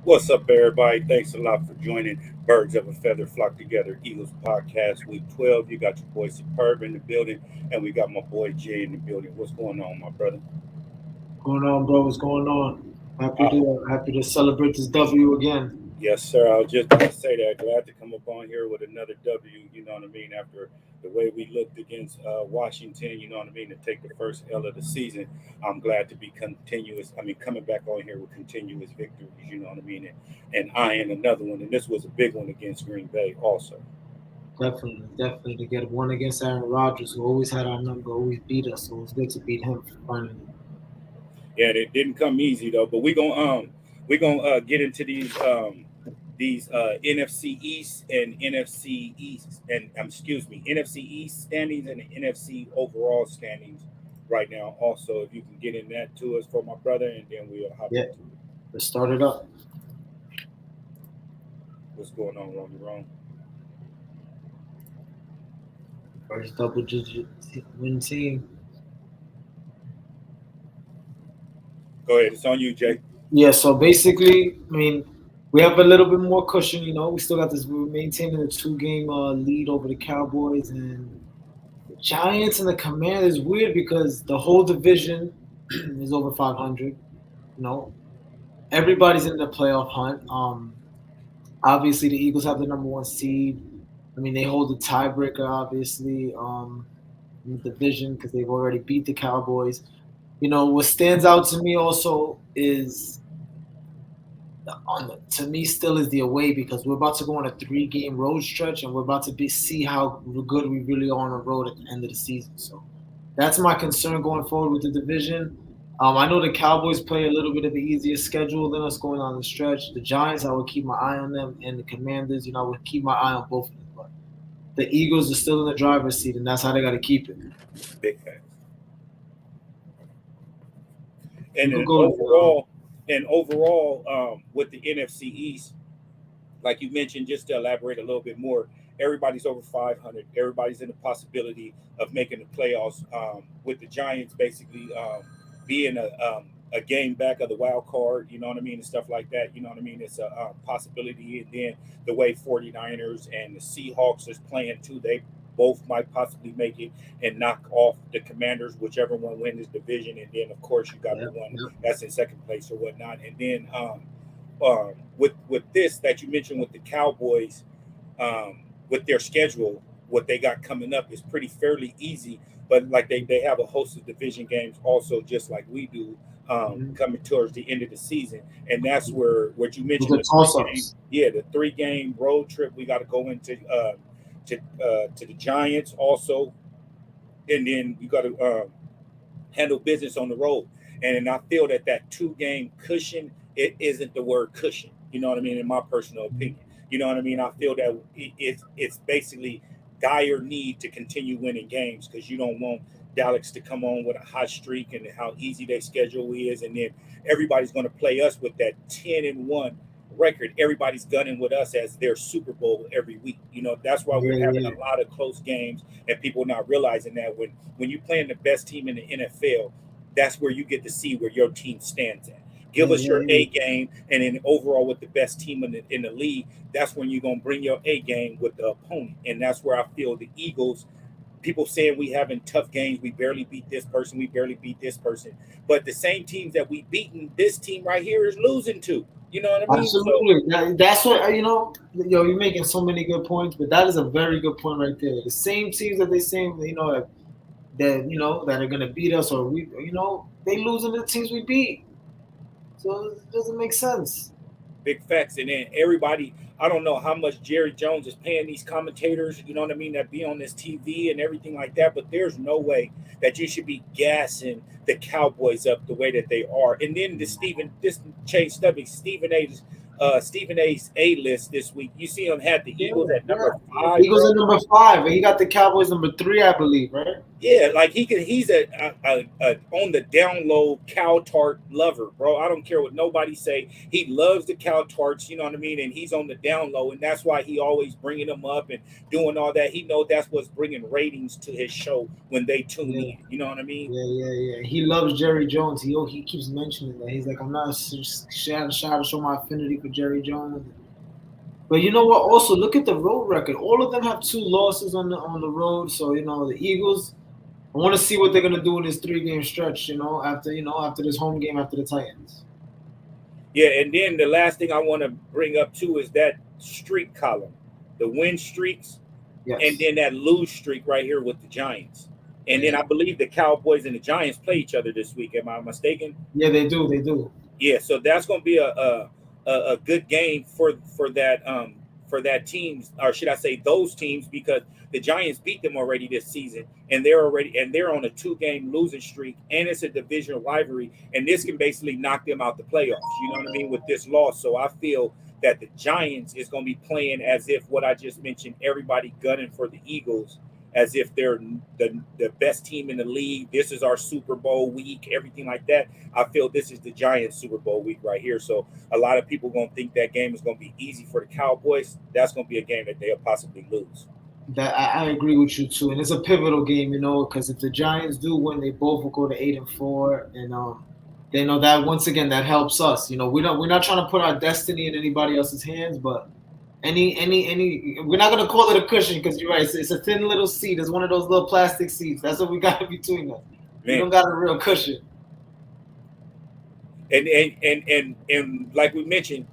What's up, everybody? Thanks a lot for joining Birds of a Feather Flock Together Eagles podcast, week 12. You got your boy Superb in the building, and we got my boy Jay in the building. What's going on, my brother? Going on, bro? What's going on? Happy Uh, to happy to celebrate this W again. yes, sir. I was just going to say that. Glad to come up on here with another W, you know what I mean, after the way we looked against Washington, you know what I mean, to take the first L of the season. I'm glad to be continuous. I mean, coming back on here with continuous victories, you know what I mean, and eyeing another one. And this was a big one against Green Bay, also. Definitely to get one against Aaron Rodgers, who always had our number, always beat us. So it was good to beat him finally. Yeah, it didn't come easy though. But we gonna get into these NFC East and NFC East and excuse me NFC East standings and the NFC overall standings right now. Also, if you can get in that to us for my brother, and then we'll hop Yeah, into it. let's start it up. What's going on, Ronnie? Wrong. First double digit win team. Go ahead. It's on you, Jay. Yeah, so basically, I mean, we have a little bit more cushion. We still got this. We're maintaining a two-game lead over the Cowboys and the Giants and the Commanders. Weird because the whole division is over 500. You know, everybody's in the playoff hunt. Obviously the Eagles have the number one seed. I mean, they hold the tiebreaker, obviously, in the division because they've already beat the Cowboys. What stands out to me also is to me still is the away because we're about to go on a three-game road stretch and we're about to see how good we really are on the road at the end of the season. So that's my concern going forward with the division. I know the Cowboys play a little bit of the easier schedule than us going on the stretch. The Giants, I would keep my eye on them, and the Commanders, I would keep my eye on both of them. But the Eagles are still in the driver's seat, and that's how they got to keep it. Big facts. You And could then go to overall, with the NFC East, like you mentioned, just to elaborate a little bit more, everybody's over 500. Everybody's in the possibility of making the playoffs. With the Giants basically being a game back of the wild card, you know what I mean, and stuff like that. You know what I mean? It's a possibility. And then the way 49ers and the Seahawks is playing too, they both might possibly make it and knock off the Commanders, whichever one wins this division. And then, of course, you got the yep, one yep. that's in second place or whatnot. And then with this that you mentioned with the Cowboys, with their schedule, what they got coming up is pretty fairly easy. But like they have a host of division games also, just like we do, Mm-hmm. coming towards the end of the season, and that's where what you Those mentioned, are the three game, toss-ups. yeah, the 3 game road trip we got to go into to the Giants also, and then you got to handle business on the road. And I feel that 2 game cushion, it isn't the word cushion. You know what I mean? In my personal opinion, you know what I mean. I feel that it's basically dire need to continue winning games because you don't want Dallas to come on with a hot streak and how easy their schedule is, and then everybody's going to play us with that 10-1 record. Everybody's gunning with us as their Super Bowl every week. You know, that's why we're Yeah, having yeah, a lot of close games and people not realizing that when you're playing the best team in the NFL, that's where you get to see where your team stands at. yeah, Give us yeah, your yeah. A game, and then overall with the best team in the league, that's when you're gonna bring your A game with the opponent, and that's where I feel the Eagles. People saying we having tough games, we barely beat this person, we barely beat this person, but the same teams that we beaten, this team right here is losing to. You know what I mean? So Absolutely. That's what yo, you're making so many good points, but that is a very good point right there. The same teams that they say, that are gonna beat us, or they losing to the teams we beat. So it doesn't make sense. big facts. And then everybody, I don't know how much Jerry Jones is paying these commentators, you know what I mean, that be on this TV and everything like that. But there's no way that you should be gassing the Cowboys up the way that they are. And then this Chase Stubby, Stephen A's A list this week. You see him had the Yeah, Eagles at yeah. number five, Eagles bro. are number 5, and he got the Cowboys number 3, I believe, right? Yeah, like he's a on the down low cow tart lover, bro. I don't care what nobody say. He loves the cow tarts, you know what I mean? And he's on the down low, and that's why he always bringing them up and doing all that. He know that's what's bringing ratings to his show when they tune Yeah, in. You know what I mean? yeah. He loves Jerry Jones. He keeps mentioning that. He's like, I'm not shy to show my affinity for Jerry Jones. But you know what? Also, look at the road record. All of them have 2 losses on the road. So the Eagles. I want to see what they're gonna do in this 3 game stretch. After this home game after the Titans. Yeah, and then the last thing I want to bring up too is that streak column, the win streaks, and Yes. then that lose streak right here with the Giants. And then Yeah. I believe the Cowboys and the Giants play each other this week. Am I mistaken? Yeah, they do. They do. Yeah, so that's going to be a good game for that teams, or should I say those teams, because the Giants beat them already this season, and they're on a 2 game losing streak, and it's a divisional rivalry, and this can basically knock them out the playoffs. You know what I mean with this loss. So I feel that the Giants is going to be playing as if what I just mentioned, everybody gunning for the Eagles, as if they're the best team in the league. This is our Super Bowl week, everything like that. I feel this is the Giants Super Bowl week right here. So a lot of people going to think that game is going to be easy for the Cowboys. That's going to be a game that they'll possibly lose. That I agree with you too, and it's a pivotal game, because if the Giants do win, they both will go to 8-4, and they know that once again that helps us. We're not trying to put our destiny in anybody else's hands, but any we're not gonna call it a cushion because you're right. It's a thin little seat. It's one of those little plastic seats. That's what we got between us. We Man. don't got a real cushion. And like we mentioned,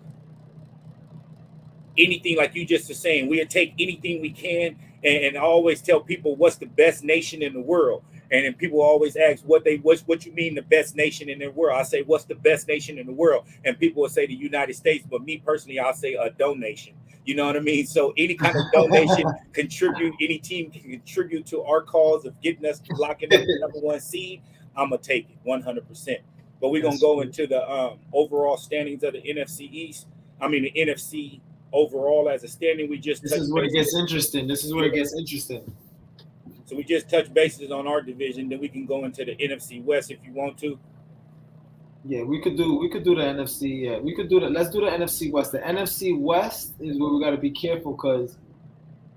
anything like you just were saying, we'll take anything we can, and always tell people what's the best nation in the world. And then people always ask what you mean the best nation in the world. I say what's the best nation in the world, and people will say the United States. But me personally, I'll say a donation. You know what I mean? So any kind of donation, contribute. Any team can contribute to our cause of getting us locking up the #1 seed. I'm gonna take it 100%. But we're gonna go into the overall standings of the NFC East. I mean the NFC overall as a standing. This is where it gets interesting. So we just touch bases on our division. Then we can go into the NFC West if you want to. Yeah, we could do the NFC. Yeah, we could do that. Let's do the NFC West. The NFC West is where we got to be careful because,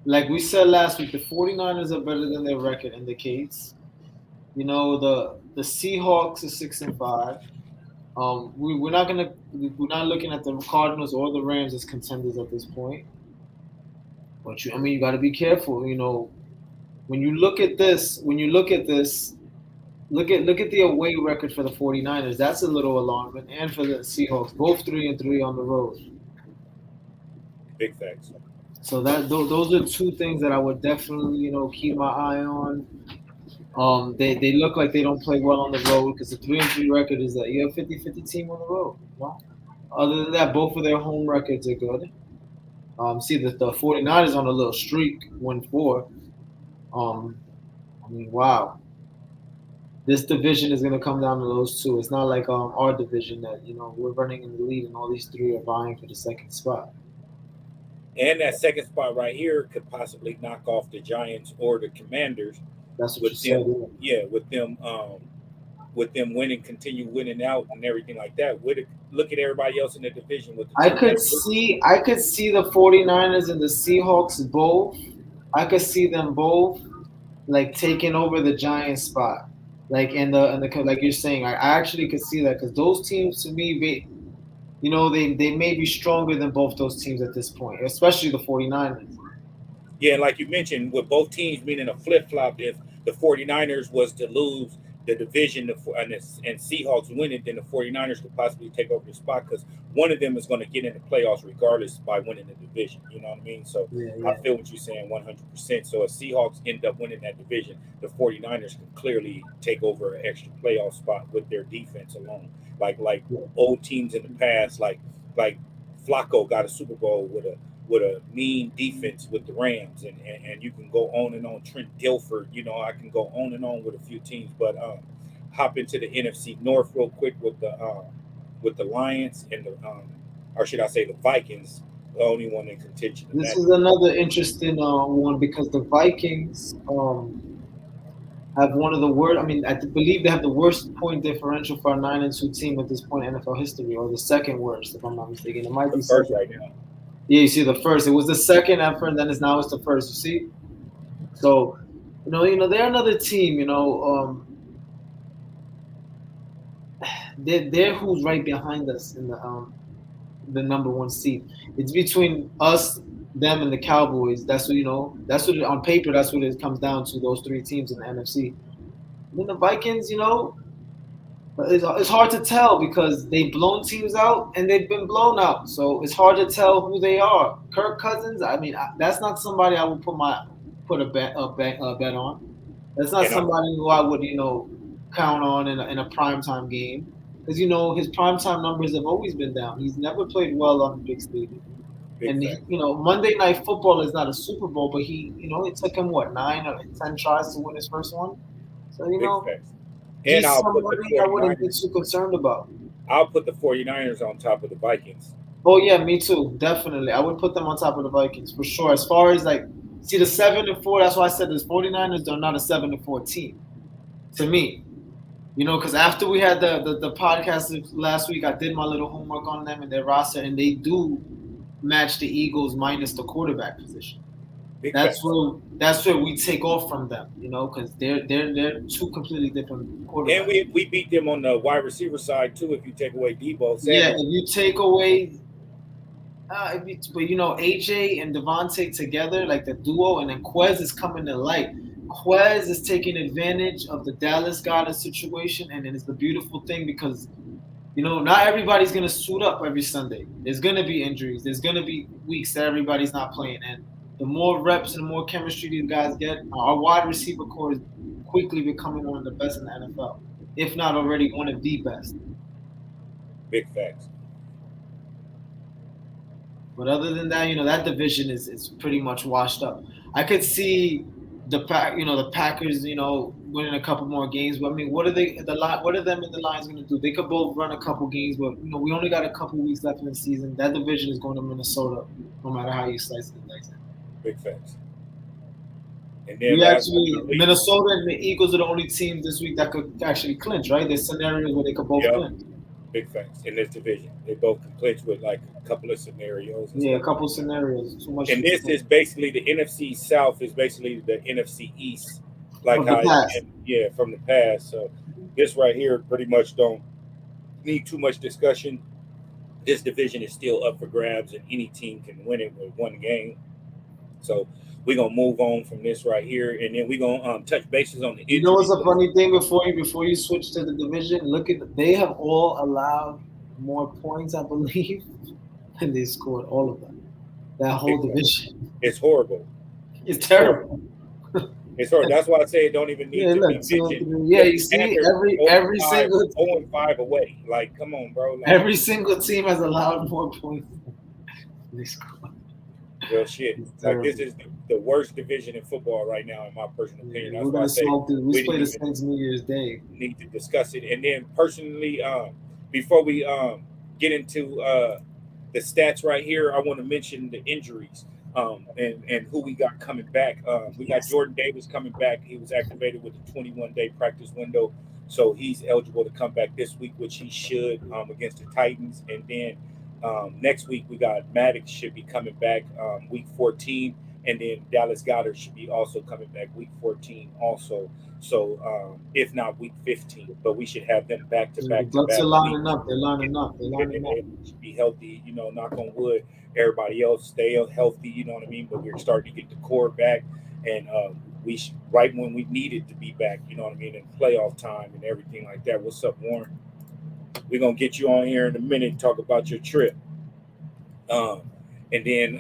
like we said last week, the 49ers are better than their record indicates. The Seahawks are 6-5. We're not looking at the Cardinals or the Rams as contenders at this point. But you got to be careful. When you look at this, look at the away record for the 49ers. That's a little alarming, and for the Seahawks, both 3-3 on the road. Big facts. So those are 2 things that I would definitely keep my eye on. They look like they don't play well on the road because the 3-3 record is that you have 50-50 team on the road. Other than that, both of their home records are good. See the 49ers on a little streak, 1-4. Wow. This division is going to come down to those 2. It's not like our division that we're running in the lead and all these 3 are vying for the second spot. And that second spot right here could possibly knock off the Giants or the Commanders. That's what you said. Yeah, with them winning, continue winning out and everything like that. Look at everybody else in the division with the I could see the 49ers and the Seahawks both. I could see them both like taking over the Giants spot. Like in the like you're saying, I actually could see that because those teams to me, they may be stronger than both those teams at this point, especially the 49ers. Yeah, like you mentioned, with both teams being in a flip-flop, if the 49ers was to lose the division and Seahawks win it, then the 49ers could possibly take over the spot because one of them is going to get in the playoffs regardless by winning the division. You know what I mean? So yeah. I feel what you're saying 100%. So if Seahawks end up winning that division, the 49ers can clearly take over an extra playoff spot with their defense alone. Like old teams in the past, like Flacco got a Super Bowl with a mean defense with the Rams, and you can go on and on. Trent Dilfer, I can go on and on with a few teams, but hop into the NFC North real quick with the Lions and or should I say the Vikings, the only one in contention. This is another interesting one because the Vikings, have one of the worst. I mean, believe they have the worst point differential for a 9-2 team at this point in NFL history, or the second worst, if I'm not mistaken. It might The be first second. right now. Yeah, you see the first. It was the second effort, and then it's the first. You see, so they're another team. They're who's right behind us in the number one seed. It's between us, them, and the Cowboys. That's what. That's what on paper. That's what it comes down to. Those three teams in the NFC. And then the Vikings. It's hard to tell because they've blown teams out and they've been blown out. So it's hard to tell who they are. Kirk Cousins. I mean, that's not somebody I would put a bet on. That's not somebody who I would count on in a primetime game because his primetime numbers have always been down. He's never played well on a big stadium. And Monday Night Football is not a Super Bowl, but it took him 9 or 10 tries to win his first one. So and he's somebody I wouldn't be too concerned about. I'll put the 49ers on top of the Vikings. Oh yeah, me too. Definitely, I would put them on top of the Vikings for sure. As far as the 7-4, that's why I said this 49ers are not a 7-4 team. To me, because after we had the podcast last week, I did my little homework on them and their roster, and they do match the Eagles minus the quarterback position. That's where we take off from them, because they're two completely different quarterbacks. And we beat them on the wide receiver side too. If you take away Debo, yeah, if you take away, AJ and Devontae together, like the duo, and then Quez is coming to light. Quez is taking advantage of the Dallas Goedert situation, and it's the beautiful thing because not everybody's gonna suit up every Sunday. There's gonna be injuries. There's gonna be weeks that everybody's not playing, and the more reps and the more chemistry these guys get, our wide receiver core is quickly becoming one of the best in the NFL, if not already one of the best. Big facts. But other than that, that division is pretty much washed up. I could see the Packers, winning a couple more games. But I mean, what are them and the Lions going to do? They could both run a couple games, but we only got a couple weeks left in the season. That division is going to Minnesota, no matter how you slice it and dice it. Big facts. And then Minnesota and the Eagles are the only teams this week that could actually clinch, right? There's scenarios where they could both clinch. Big facts in this division. They both can clinch with a couple of scenarios. Yeah, a couple of scenarios. Too much. And this is basically the NFC South is basically the NFC East, from the past. So this right here pretty much don't need too much discussion. This division is still up for grabs, and any team can win it with one game. So we're gonna move on from this right here, and then we're gonna touch bases on the injuries. What's a funny thing before you switch to the division? They have all allowed more points, I believe, than they scored. All of them. That whole division. It's horrible. It's terrible. It's horrible. That's why I say it don't even need to be mentioned. Yeah, you see every single 0-5 away. Come on, bro. Every single team has allowed more points than they scored. Real shit. This is the worst division in football right now, in my personal opinion. That's why I say we play the Saints New Year's Day. Need to discuss it. And then personally, before we get into the stats right here, I want to mention the injuries and who we got coming back. We got Jordan Davis coming back. He was activated with the 21-day practice window, so he's eligible to come back this week, which he should against the Titans. And then next week we got Maddox should be coming back week 14, and then Dallas Goedert should be also coming back week 14 also. So if not week 15, but we should have them back to back. Ducks are lining up. They're lining up. Should be healthy. Knock on wood. Everybody else stay healthy. You know what I mean. But we're starting to get the core back, and right when we needed to be back. You know what I mean, in playoff time and everything like that. What's up, Warren? We're going to get you on here in a minute and talk about your trip. And then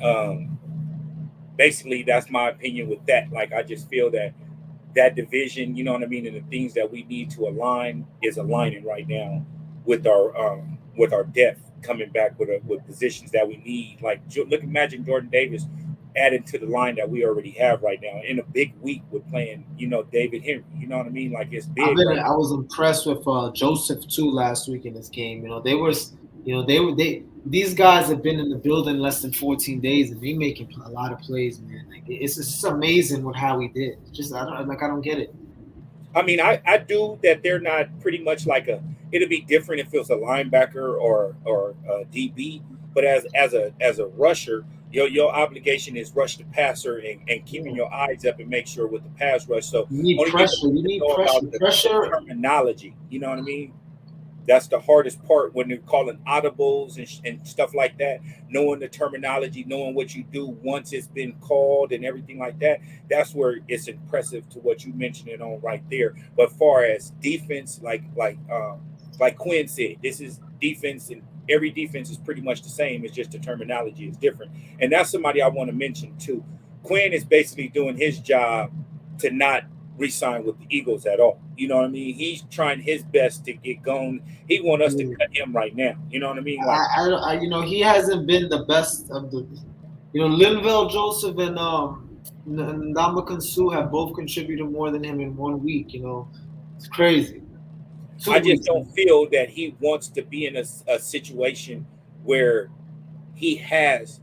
basically that's my opinion with that. I just feel that division, you know what I mean, and the things that we need to align is aligning right now with our depth coming back with positions that we need. Imagine Jordan Davis added to the line that we already have right now in a big week with playing, David Henry. You know what I mean? It's big. I was impressed with Joseph too last week in this game. These guys have been in the building less than 14 days and they making a lot of plays, man. It's just amazing how he did. I don't get it. I mean, I do that. They're not pretty much like a. It'd be different if it was a linebacker or a DB. But as a rusher, your obligation is rush the passer and keeping Yeah. your eyes up and make sure with the pass rush. So You need only people pressure. You that need know pressure. about the Pressure. terminology. You know what I mean? That's the hardest part when they're calling audibles and stuff like that. Knowing the terminology, knowing what you do once it's been called and everything like that. That's where it's impressive to what you mentioned it on right there. But far as defense, like Quinn said, this is defense, and every defense is pretty much the same. It's just the terminology is different, and that's somebody I want to mention too. Quinn is basically doing his job to not re-sign with the Eagles at all. You know what I mean? He's trying his best to get going. He want us to Yeah. cut him right now. You know what I mean? Like You know, he hasn't been the best of the. You know, Linval Joseph and Ndamukong Suh have both contributed more than him in 1 week. You know, it's crazy. Two I just weeks. don't feel that he wants to be in a situation where he has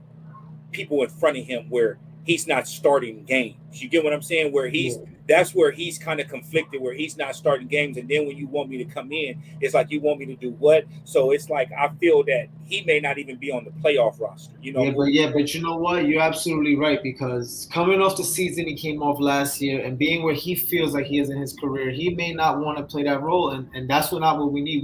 people in front of him where he's not starting games. You get what I'm saying? Where Yeah. that's where he's kind of conflicted, where he's not starting games, and then when you want me to come in, it's like you want me to do what? So it's like I feel that he may not even be on the playoff roster. Moving forward. But you know what? You're absolutely right because coming off the season he came off last year and being where he feels like he is in his career, he may not want to play that role, and that's not what we need.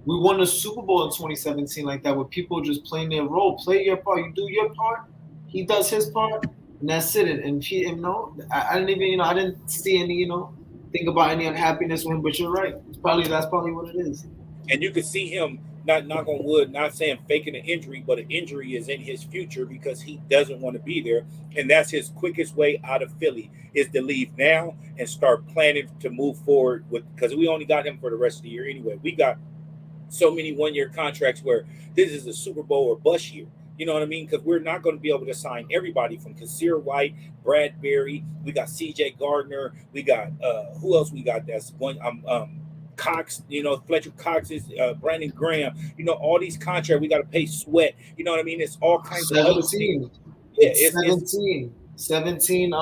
We won a Super Bowl in 2017 like that, with people just playing their role. Play your part. You do your part. He does his part, and that's it. And he, you know, I didn't even, you know, I didn't see any, you know, think about any unhappiness with him. But you're right. That's probably what it is. And you could see him not knock on wood, not saying faking an injury, but an injury is in his future because he doesn't want to be there, and that's his quickest way out of Philly is to leave now and start planning to move forward with because we only got him for the rest of the year anyway. We got so many 1 year contracts where this is a Super Bowl or bust year. You know what I mean? Because we're not going to be able to sign everybody from Kasir White, Bradbury. We got C.J. Gardner. We got who else? We got that's one. Cox, Fletcher Cox is Brandon Graham. All these contracts we got to pay Sweat. You know what I mean? It's all kinds of other things. 17. Yeah, It's it's 17. 17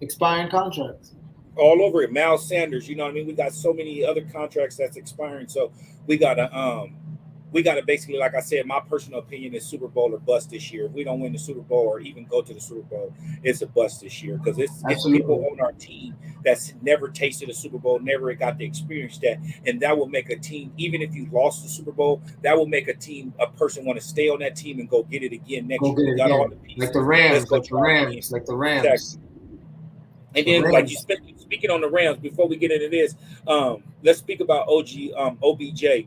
expiring contracts. all over it. Miles Sanders, you know what I mean? We got so many other contracts that's expiring. So we gotta basically, like I said, my personal opinion is Super Bowl or bust this year. If we don't win the Super Bowl or even go to the Super Bowl, it's a bust this year because it's people Absolutely. on our team that's never tasted a Super Bowl, never got to experience that, and that will make a team. Even if you lost the Super Bowl, that will make a person want to stay on that team and go get it again next Go year. get We it got all again. the Like the pieces. Let's Rams, go like the try it again. Rams, like the Exactly. Rams. And The then, like you Rams. speaking on the Rams, before we get into this, let's speak about OBJ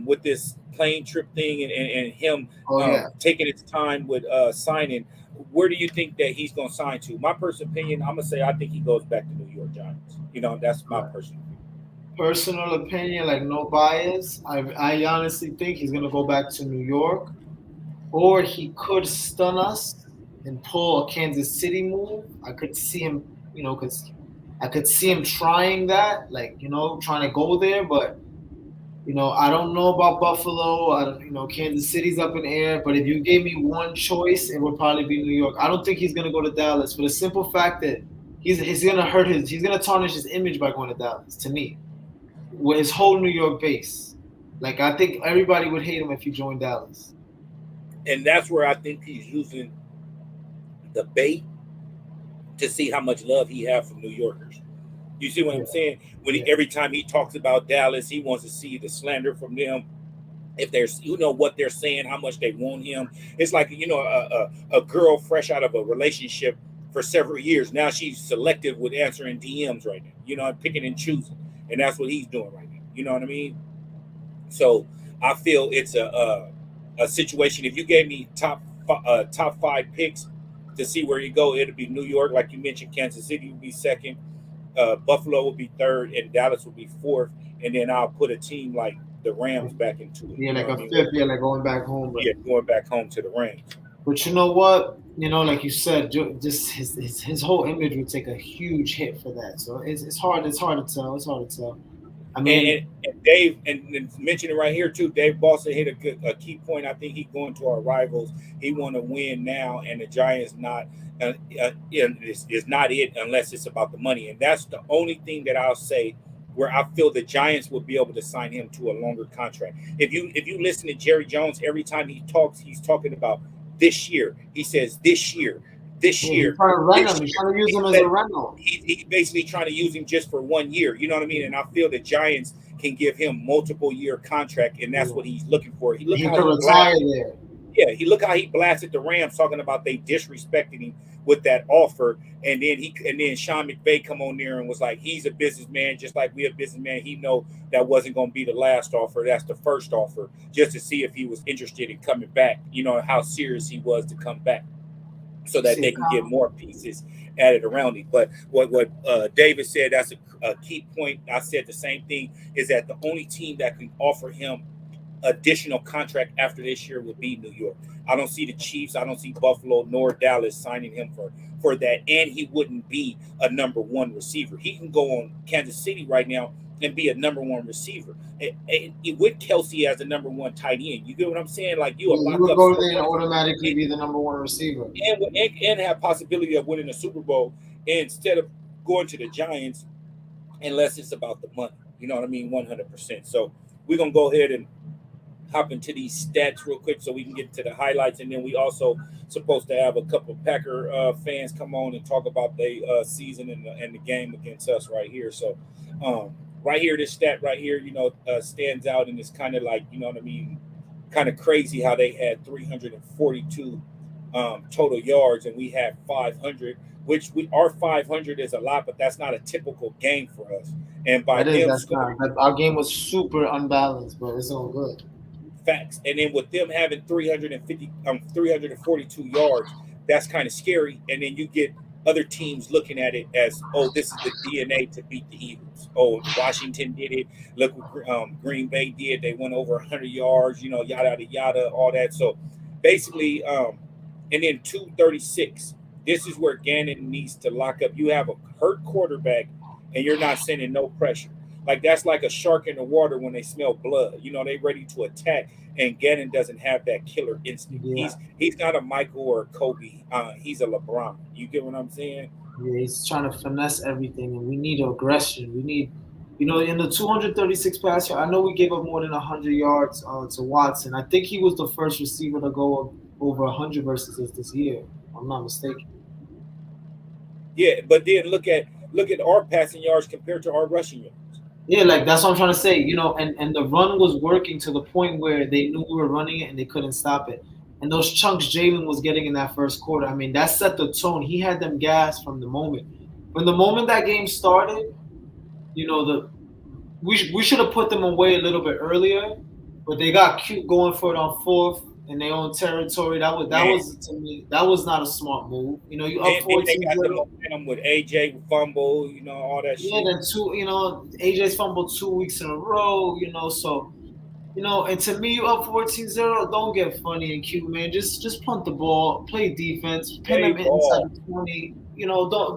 with this plane trip thing and him Oh yeah. taking his time with signing. Where do you think that he's going to sign to? My personal opinion, I'm gonna say I think he goes back to New York Giants. That's my Right. personal opinion. Personal opinion, like no bias. I honestly think he's gonna go back to New York, or he could stun us and pull a Kansas City move. I could see him, because I could see him trying that, like trying to go there, but. I don't know about Buffalo. I don't, Kansas City's up in the air. But if you gave me one choice, it would probably be New York. I don't think he's gonna go to Dallas for the simple fact that he's gonna tarnish his image by going to Dallas. To me, with his whole New York base, like I think everybody would hate him if he joined Dallas. And that's where I think he's using the bait to see how much love he has from New Yorkers. You see what Yeah, I'm saying? yeah, Every time he talks about Dallas, he wants to see the slander from them. If there's what they're saying, how much they want him. It's like a girl fresh out of a relationship for several years. Now she's selective with answering DMs right now. Picking and choosing, and that's what he's doing right now. You know what I mean? So I feel it's a situation. If you gave me top five picks to see where you go, it'll be New York, like you mentioned. Kansas City would be second. Buffalo would be third, and Dallas would be fourth. And then I'll put a team like the Rams back into it. yeah, You know like what a I mean? fifth, yeah, like going back home. But Yeah, going back home to the Rams. but you know what? Like you said, just his whole image would take a huge hit for that. So it's hard to tell. It's hard to tell. I mean, And Dave, and mention it right here too. Dave Boston hit a key point. I think he going to our rivals. He want to win now, and the Giants not. Is not it unless it's about the money, and that's the only thing that I'll say where I feel the Giants will be able to sign him to a longer contract. If you listen to Jerry Jones, every time he talks, he's talking about this year. He says this year, this yeah, he's year, trying to rent this him. He's year. trying to use He's him as a let, rental. he's basically trying to use him just for 1 year. You know what I mean? And I feel the Giants can give him multiple year contract, and that's Yeah. what he's looking for. He look He how could he retire blasted. there. Yeah, he look how he blasted the Rams, talking about they disrespected him with that offer, and then Sean McVay come on there and was like, he's a businessman, just like we a businessman. He know that wasn't going to be the last offer. That's the first offer, just to see if he was interested in coming back. You know how serious he was to come back, so that See, they can get more pieces added around him. But what David said, that's a key point. I said the same thing, is that the only team that can offer him additional contract after this year would be New York. I don't see the Chiefs, I don't see Buffalo nor Dallas signing him for that, and he wouldn't be a number one receiver. He can go on Kansas City right now and be a number one receiver. With Kelsey as the number one tight end, you get what I'm saying? Like you will yeah, you lock would up go so there and much automatically be the number one receiver. and have possibility of winning a Super Bowl instead of going to the Giants unless it's about the money. You know what I mean? 100%. So we're gonna go ahead and hop into these stats real quick so we can get to the highlights, and then we also supposed to have a couple of Packer fans come on and talk about the season and the game against us right here. So right here, this stat right here, stands out, and it's kind of like, you know what I mean, kind of crazy how they had 342 total yards and we had 500, which our 500 is a lot, but that's not a typical game for us. And by That is, them that's scoring not. Our game was super unbalanced, but it's all good. facts, and then with them having 342 yards, that's kind of scary. And then you get other teams looking at it as, oh, this is the DNA to beat the Eagles. Oh, Washington did it. Look what Green Bay did. They went over 100 yards. Yada yada yada, all that. So basically, and then 236. This is where Gannon needs to lock up. You have a hurt quarterback, and you're not sending no pressure. Like that's like a shark in the water when they smell blood. They ready to attack, and Gannon doesn't have that killer instinct. Yeah, He's not a Michael or a Kobe. He's a LeBron. You get what I'm saying? yeah, he's trying to finesse everything, and we need aggression. We need, in the 236 pass yard, I know we gave up more than 100 yards to Watson. I think he was the first receiver to go over 100 versus us this year. If I'm not mistaken. Yeah, but then look at our passing yards compared to our rushing yards. Yeah, like that's what I'm trying to say, and the run was working to the point where they knew we were running it and they couldn't stop it. And those chunks Jalen was getting in that first quarter, I mean, that set the tone. He had them gas from the moment. From the moment that game started, we should have put them away a little bit earlier, but they got cute going for it on fourth in their own territory. That was to me, that was not a smart move. You up Then they got the 14-0. momentum with AJ fumble, all that Yeah, shit. then AJ's fumbled 2 weeks in a row, so and to me, you up 14-0, don't get funny and cute, man. Just punt the ball, play defense, pin Play them inside ball. the 20.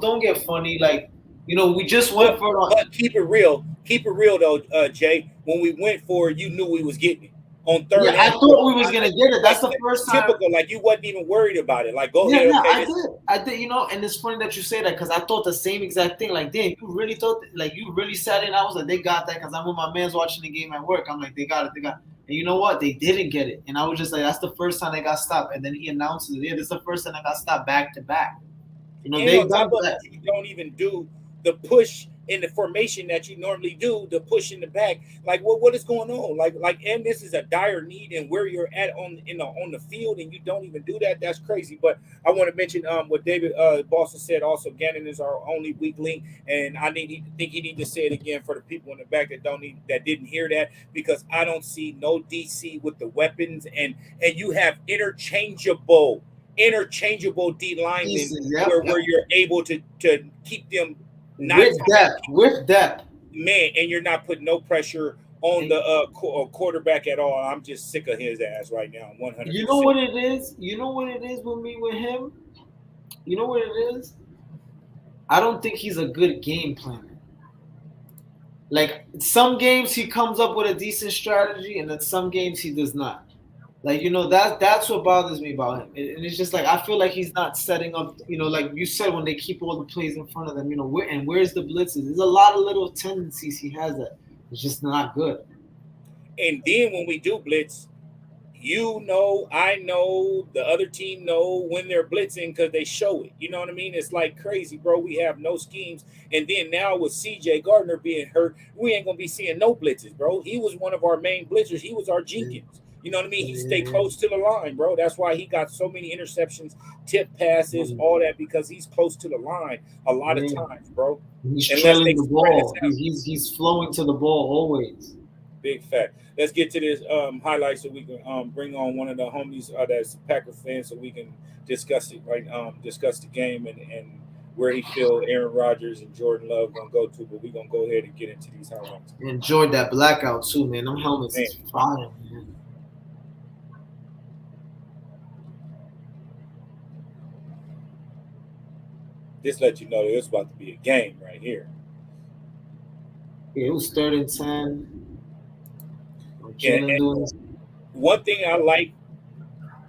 Don't get funny. Like, we just went But for it on. but keep it real. Keep it real though, Jay. When we went for it, you knew we was getting it on Yeah, third I and thought we fourth. was gonna get it. That's Like the first time. typical. Like you wasn't even worried about it. Like go Yeah, ahead, yeah, okay. I did, and it's funny that you say that because I thought the same exact thing. Like, damn, you really thought, like, you really sat in. I was like, they got that because I'm with my man's watching the game at work. I'm like, they got it, they got it. And you know what? They didn't get it, and I was just like, that's the first time they got stopped. And then he announces, yeah, this is the first time they got stopped back to back. And They on top done of that. it, you don't even do the push in the formation that you normally do, the push in the back. Like, what is going on? And this is a dire need, and where you're at on the field, and you don't even do that. That's crazy. But I want to mention what David Boston said. Also, Gannon is our only weak link, and think he need to say it again for the people in the back that didn't hear that, because I don't see no DC with the weapons, and you have interchangeable D linemen Pieces, yep, where you're able to keep them not with depth. man, and you're not putting no pressure on the quarterback at all. I'm just sick of his ass right now. 100%. You know what it is? You know what it is with him? You know what it is? I don't think he's a good game planner. like some games he comes up with a decent strategy, and then some games he does not. Like that's what bothers me about him, and it's just like I feel like he's not setting up. Like you said, when they keep all the plays in front of them, where's the blitzes? There's a lot of little tendencies he has that it's just not good. And then when we do blitz, I know, the other team know when they're blitzing because they show it. You know what I mean? It's like crazy, bro. We have no schemes. And then now with CJ Gardner being hurt, we ain't gonna be seeing no blitzes, bro. He was one of our main blitzers. He was our Jenkins. You know what I mean? He stayed close to the line, bro. That's why he got so many interceptions, tip passes, all that, because he's close to the line a lot of times, bro. He's trailing the ball. He's flowing to the ball always. Big fact. Let's get to this highlight so we can bring on one of the homies that's Packer fans so we can discuss it, right? Discuss the game and where he feel Aaron Rodgers and Jordan Love gonna go to. But we're gonna go ahead and get into these highlights. Enjoyed that blackout too, man. Them helmets is fire, man. This let you know that it's about to be a game right here. Yeah, it was 3rd and 10. And one thing I like,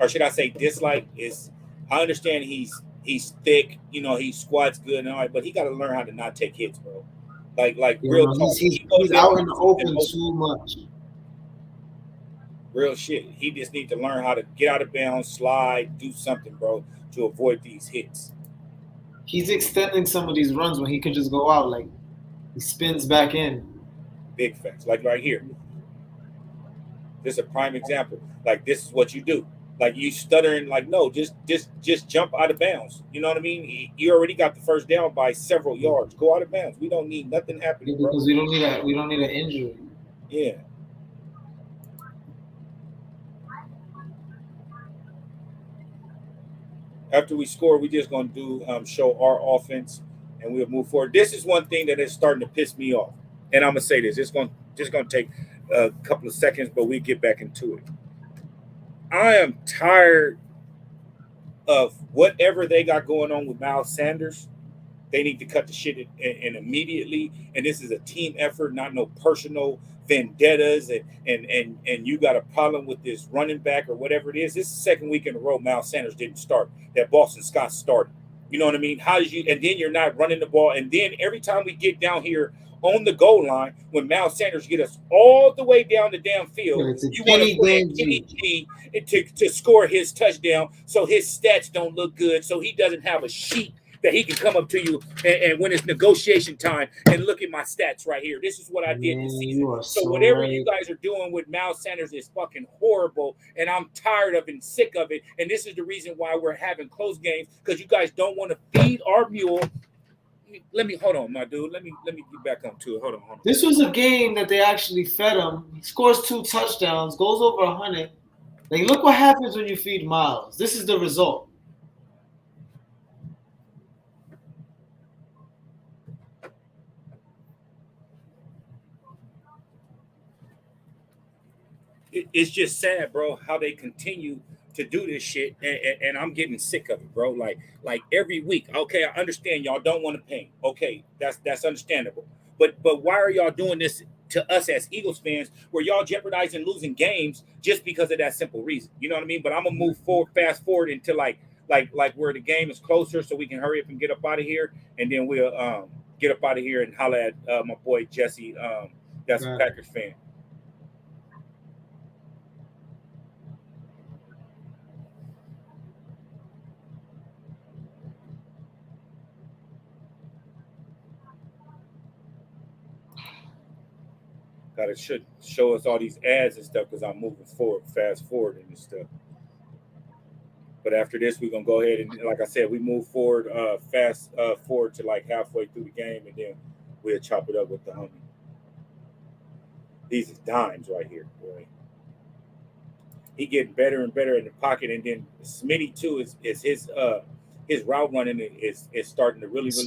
or should I say dislike, is I understand he's thick, he squats good and all right, but he got to learn how to not take hits, bro. Like real talk. He's out in the open too much. Real shit. He just needs to learn how to get out of bounds, slide, do something, bro, to avoid these hits. He's extending some of these runs when he could just go out. Like he spins back in. Big facts. Like right here. This is a prime example. Like this is what you do. Like you stuttering, like no, just jump out of bounds. You know what I mean? You already got the first down by several yards. Go out of bounds. We don't need nothing happening, bro. Because we don't need an injury. Yeah. After we score, we just gonna do show our offense, and we'll move forward. This is one thing that is starting to piss me off, and I'm gonna say this. It's just gonna take a couple of seconds, but we get back into it. I am tired of whatever they got going on with Miles Sanders. They need to cut the shit in immediately. And this is a team effort, not no personal vendettas. And you got a problem with this running back or whatever it is. This is the second week in a row Miles Sanders didn't start. That Boston Scott started. You know what I mean? And then you're not running the ball. And then every time we get down here on the goal line, when Miles Sanders get us all the way down the damn field, you want to put in Kenny G to score his touchdown so his stats don't look good, so he doesn't have a sheet that he can come up to you and when it's negotiation time and look at my stats right here. This is what I did this season. So whatever you guys are doing with Miles Sanders is fucking horrible, and I'm tired of and sick of it. And this is the reason why we're having close games, because you guys don't want to feed our mule. Hold on, my dude. Let me get back onto it. Hold on. This was a game that they actually fed him. He scores 2 touchdowns, goes over 100. Like, look what happens when you feed Miles. This is the result. It's just sad, bro, how they continue to do this shit, and I'm getting sick of it, bro. Like every week. Okay, I understand y'all don't want to pay. Okay, that's understandable. But why are y'all doing this to us as Eagles fans, where y'all jeopardizing losing games just because of that simple reason? You know what I mean? But I'm gonna move fast forward into like where the game is closer, so we can hurry up and get up out of here, and then we'll get up out of here and holler at my boy Jesse. That's a Packers fan. It should show us all these ads and stuff because I'm moving fast forward and stuff. But after this, we're gonna go ahead and, like I said, we move forward, fast forward to like halfway through the game, and then we'll chop it up with the homie. These is dimes right here, boy. He getting better and better in the pocket, and then Smitty too is his route running is starting to really show.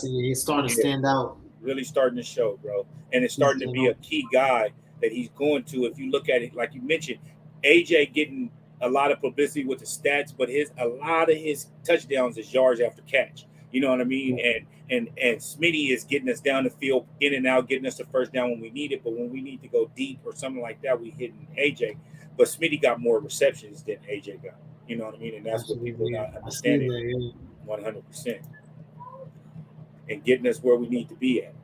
He's starting to stand out. Really starting to show, bro. And it's starting to be a key guy that he's going to. If you look at it, like you mentioned, AJ getting a lot of publicity with the stats, but a lot of his touchdowns is yards after catch. You know what I mean? And Smitty is getting us down the field, in and out, getting us the first down when we need it. But when we need to go deep or something like that, we hitting AJ. But Smitty got more receptions than AJ got. You know what I mean? And that's what people are Absolutely. not I see understanding that. Yeah. 100%. And getting us where we need to be at.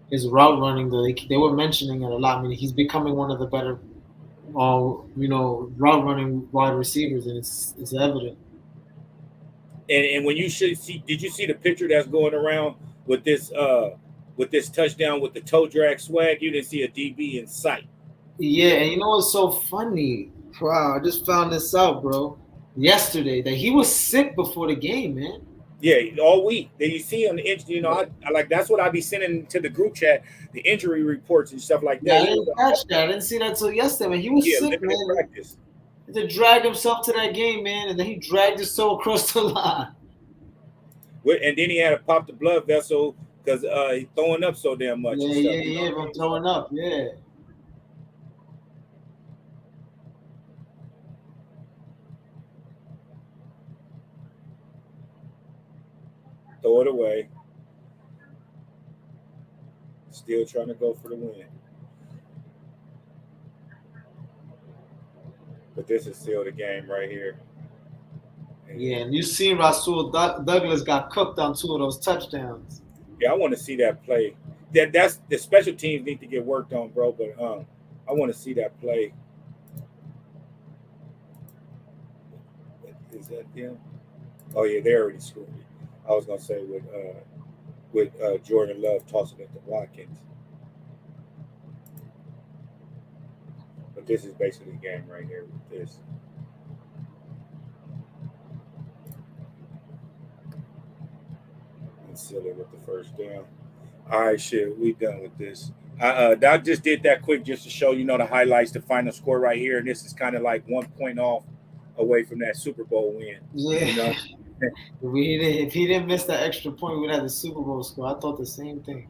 His route running, though, they were mentioning it a lot. I mean, he's becoming one of the better, route running wide receivers, and it's evident. And when you should see, did you see the picture that's going around with this touchdown with the toe drag swag? You didn't see a DB in sight. Yeah, and you know what's so funny? Wow, I just found this out, bro. Yesterday, that he was sick before the game, man. Yeah, all week. Then you see on the injury, I like that's what I be sending to the group chat, the injury reports and stuff like Yeah, that. I He was didn't catch that. I didn't see that till yesterday, man. He was yeah, sick, limited man. practice. He had to drag himself to that game, man, and then he dragged his toe across the line. And then he had to pop the blood vessel because he's throwing up so damn much and Yeah, stuff. yeah, You know yeah, what I from mean? So throwing up. Yeah. throw it away. Still trying to go for the win. But this is still the game right here. Yeah, and you seen Rasul Douglas got cooked on two of those touchdowns. Yeah, I want to see that play. That's the special teams need to get worked on, bro. But I want to see that play. Is that them? Oh yeah, they already scored it. I was gonna say with Jordan Love tossing it to Watkins, but this is basically the game right here with this. And seal it with the first down. All right, shit, we done with this. I just did that quick just to show the highlights, the final score right here, and this is kind of like 1 point off away from that Super Bowl win. Yeah. You know, If he didn't miss that extra point, we'd have the Super Bowl score. I thought the same thing.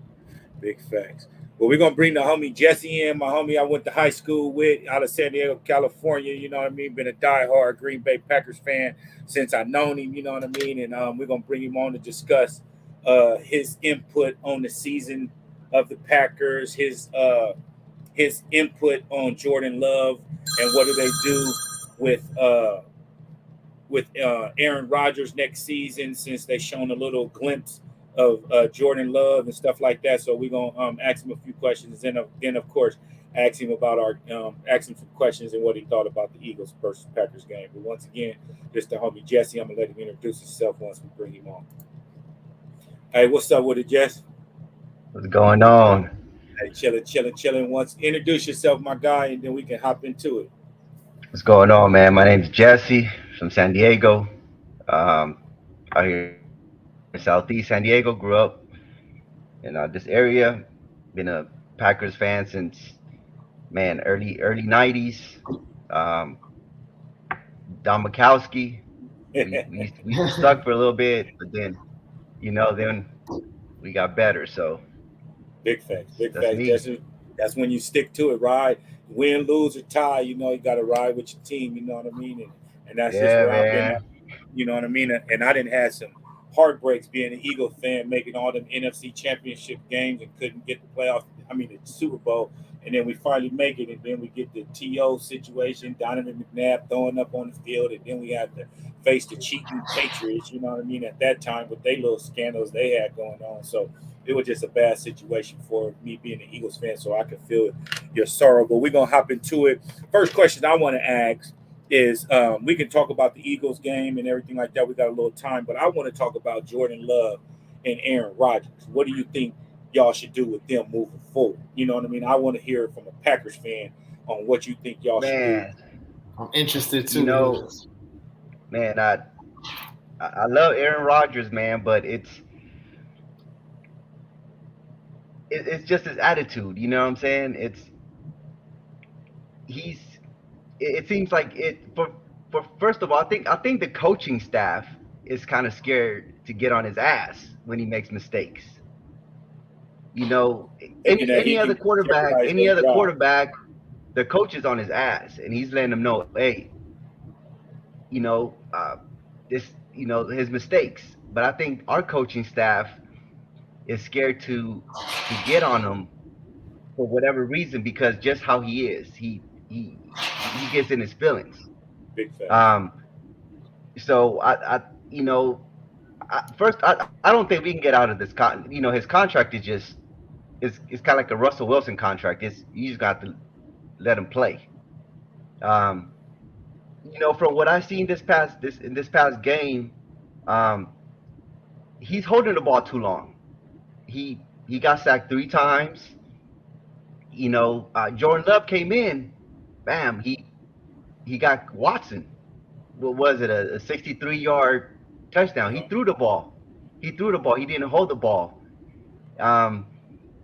big facts. Well, we're gonna bring the homie Jesse in. My homie I went to high school with out of San Diego, California. You know what I mean? Been a diehard Green Bay Packers fan since I known him. You know what I mean? And we're gonna bring him on to discuss his input on the season of the Packers, his input on Jordan Love, and what do they do with Aaron Rodgers next season, since they shown a little glimpse of Jordan Love and stuff like that. So we're gonna ask him a few questions, and then of course ask him about ask him some questions and what he thought about the Eagles versus Packers game. But once again, just the homie Jesse. I'm gonna let him introduce himself once we bring him on. Hey, what's up with it, Jess? What's going on? Hey, chilling. Once introduce yourself, my guy, and then we can hop into it. What's going on, man? My name's Jesse from San Diego. Out here in Southeast San Diego. Grew up in this area. Been a Packers fan since early '90s. Um, Don Mikowski. We stuck for a little bit, but then then we got better. So Big facts. that's me. That's when you stick to it, right? Win, lose, or tie. You got to ride with your team. You know what I mean? And that's just Yeah, where I've been man. at. You know what I mean? And I didn't have some heartbreaks being an Eagle fan, making all them NFC Championship games and couldn't get the playoffs. I mean, the Super Bowl. And then we finally make it, and then we get the TO situation, Donovan McNabb throwing up on the field, and then we have to face the cheating Patriots. You know what I mean? At that time, with their little scandals they had going on, so it was just a bad situation for me being an Eagles fan. So I could feel your sorrow. But we're gonna hop into it. First question I want to ask is, we can talk about the Eagles game and everything like that. We got a little time, but I want to talk about Jordan Love and Aaron Rodgers. What do you think y'all should do with them moving forward? You know what I mean? I want to hear from a Packers fan on what you think y'all should do. Man, I'm interested you too. know, man, I love Aaron Rodgers, man, but it's just his attitude. You know what I'm saying? He's it seems like it for first of all, I think the coaching staff is kind of scared to get on his ass when he makes mistakes. You know, Thinking that he any can other quarterback, jeopardize their job. the coach is on his ass and he's letting them know, hey, you know, this, his mistakes. but I think our coaching staff is scared to get on him for whatever reason because just how he is. He gets in his feelings. Big facts. Um, so I you know, first I don't think we can get out of this his contract is just it's kind of like a Russell Wilson contract. It's you just got to let him play. Um, from what I've seen this past game, um, he's holding the ball too long. He got sacked 3 times. Jordan Love came in, bam, he got Watson. What was it? A 63-yard touchdown. He Yeah. threw the ball. He threw the ball. He didn't hold the ball. Um,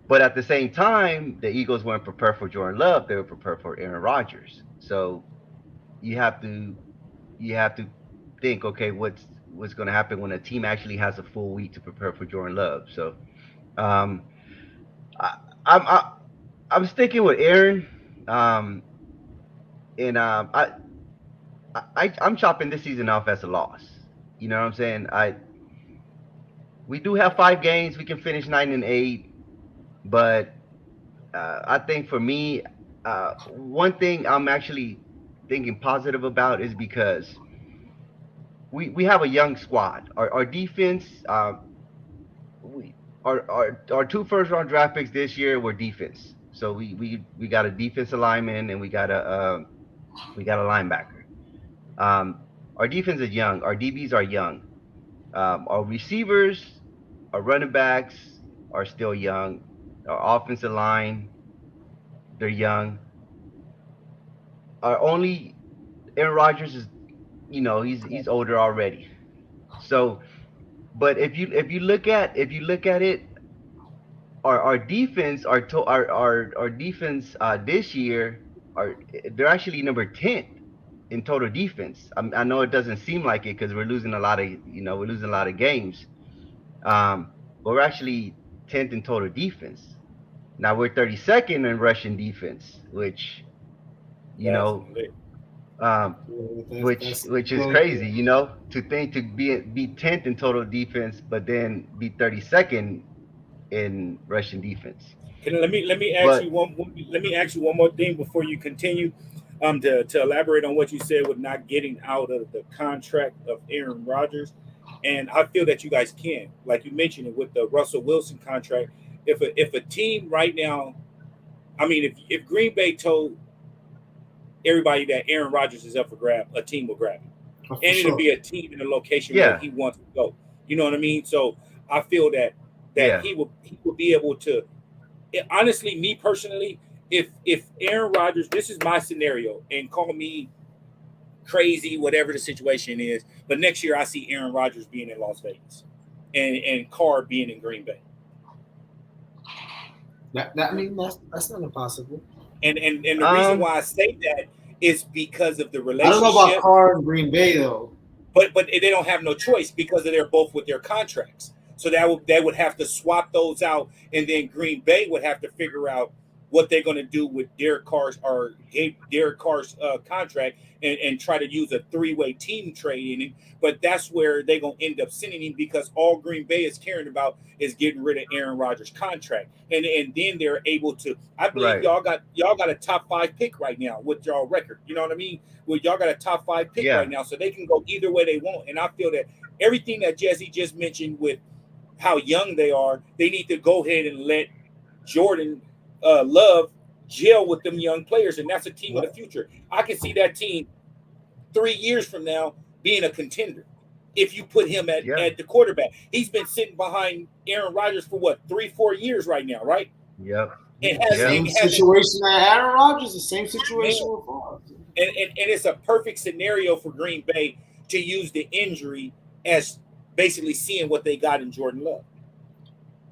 but at the same time, the Eagles weren't prepared for Jordan Love. They were prepared for Aaron Rodgers. So you have to you have to think, okay, what's going to happen when a team actually has a full week to prepare for Jordan Love. So um, I, I'm I, I'm sticking with Aaron, um, and I'm chopping this season off as a loss. You know what I'm saying? We do have 5 games. We can finish 9-8, but I think for me, one thing I'm actually thinking positive about is because we have a young squad. Our defense, we our 2 first-round draft picks this year were defense. So we got a defensive lineman and we got a linebacker. Our defense is young. Our DBs are young. Our receivers, our running backs are still young. Our offensive line, they're young. Our only Aaron Rodgers is, he's older already. So, but if you look at it, our defense, our defense this year are they're actually number 10 in total defense. I know it doesn't seem like it because we're losing a lot of games. But we're actually 10th in total defense. Now we're 32nd in rushing defense, which you That's know, lit. um, Yeah, which is crazy, to think to be 10th in total defense, but then be 32nd in rushing defense. Let me ask But you let me ask you one more thing before you continue. To elaborate on what you said with not getting out of the contract of Aaron Rodgers, and I feel that you guys can, like you mentioned it with the Russell Wilson contract. If a team right now, I mean, if Green Bay told everybody that Aaron Rodgers is up for grab, a team will grab him, for and it'll sure. be a team in a location where yeah, he wants to go. You know what I mean? So I feel that yeah, he will be able to. Honestly, me personally, if Aaron Rodgers, this is my scenario, and call me crazy, whatever the situation is, but next year I see Aaron Rodgers being in Las Vegas, and Carr being in Green Bay, I mean that's not impossible. and the reason um, why I say that is because of the I don't know about relationship. Carr and Green Bay though. But they don't have no choice because they're both with their contracts. So they would have to swap those out, and then Green Bay would have to figure out what they're going to do with Derek Carr's contract, and try to use a 3-way team trade in it. But that's where they're going to end up sending him because all Green Bay is caring about is getting rid of Aaron Rodgers' contract, and then they're able to. I believe right, y'all got a top 5 pick right now with y'all record. You know what I mean? Well, y'all got a top 5 pick right yeah, now, so they can go either way they want. And I feel that everything that Jesse just mentioned with how young they are, they need to go ahead and let Jordan Love gel with them young players, and that's a team of the future. I can see that team 3 years from now being a contender if you put him at, yeah, at the quarterback. He's been sitting behind Aaron Rodgers for what 3-4 years right now, right? yep, And yep, Same hasn't situation that Aaron Rodgers, the same situation man. with Favre. And it's a perfect scenario for Green Bay to use the injury as basically seeing what they got in Jordan Love.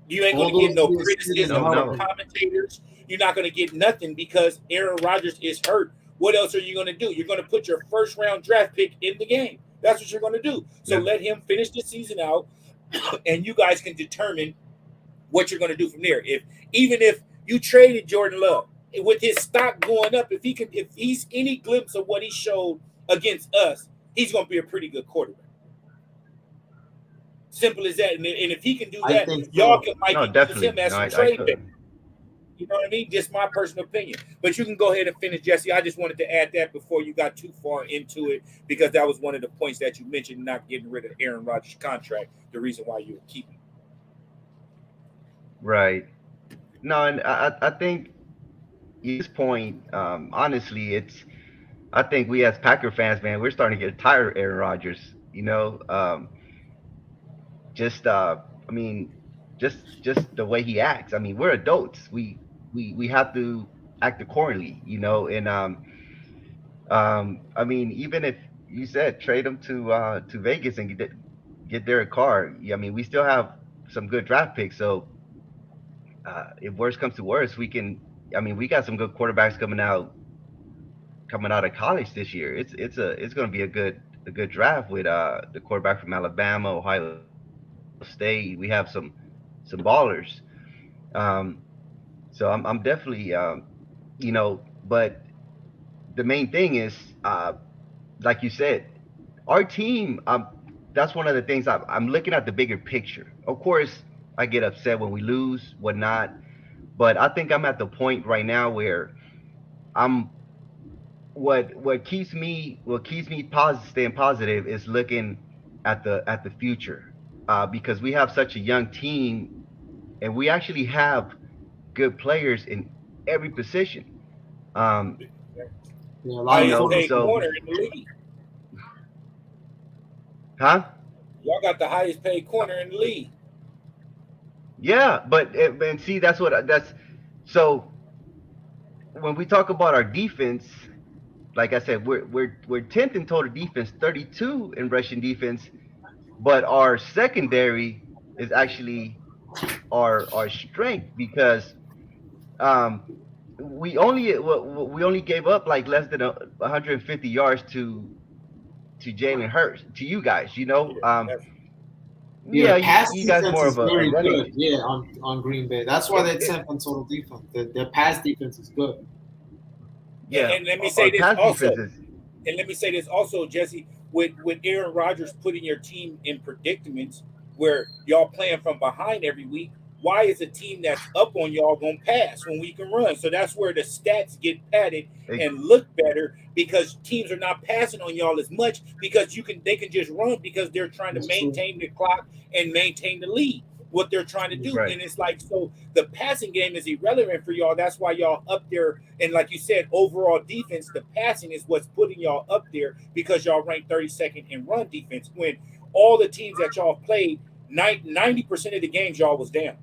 You ain't All going to get those no years sitting criticism no, from out. no, commentators. You're not going to get nothing because Aaron Rodgers is hurt. What else are you going to do? You're going to put your first round draft pick in the game. That's what you're going to do. So yeah, let him finish the season out, and you guys can determine what you're going to do from there. Even if you traded Jordan Love with his stock going up, if he's any glimpse of what he showed against us, he's going to be a pretty good quarterback. Simple as that. And if he can do I that, think y'all so. might No, can use definitely. him as No, some I trade bait. could. You know what I mean? Just my personal opinion. But you can go ahead and finish, Jesse. I just wanted to add that before you got too far into it, because that was one of the points that you mentioned, not getting rid of Aaron Rodgers' contract, the reason why you were keeping. Right. No, and I think at this point, honestly, I think we as Packer fans, man, we're starting to get tired of Aaron Rodgers. You know, just I mean, just the way he acts. I mean, we're adults. We have to act accordingly. You know, and I mean, even if you said trade him to Vegas and get Derek Carr, yeah, I mean, we still have some good draft picks. So if worst comes to worst, we can. I mean, we got some good quarterbacks coming out of college this year. It's going to be a good draft with the quarterback from Alabama, Ohio State. We have some ballers. Um, so I'm definitely you know, but the main thing is like you said, our team. That's one of the things I'm looking at the bigger picture. Of course, I get upset when we lose, whatnot, but I think I'm at the point right now where I'm what keeps me positive, staying positive is looking at the future, because we have such a young team and we actually have good players in every position. Um, Yeah, a lot you of Highest know, corners. paid so corner in the league. huh? Y'all got the highest paid corner in the league. Yeah, but and see that's so when we talk about our defense, like I said, we're 10th in total defense, 32 in rushing defense, but our secondary is actually our strength because um we only gave up like less than 150 yards to Jalen Hurts, to you guys, you know. Yeah, that's Yeah, Yeah, the pass you guys defense more is of a very running. good. Yeah, on Green Bay. That's why It, they're it, 10th on total defense. Their pass defense is good. yeah, and let me say our this pass also. defense is And let me say this also, Jesse, with Aaron Rodgers putting your team in predicaments where y'all playing from behind every week, why is a team that's up on y'all gonna pass when we can run? So that's where the stats get padded it, and look better, because teams are not passing on y'all as much, because they can just run because they're trying to That's true. maintain the clock and maintain the lead. What they're trying to do. right. And it's like, so the passing game is irrelevant for y'all. That's why y'all up there. And like you said, overall defense, the passing is what's putting y'all up there, because y'all rank 32nd in run defense. When all the teams that y'all played, 90% of the games y'all was down.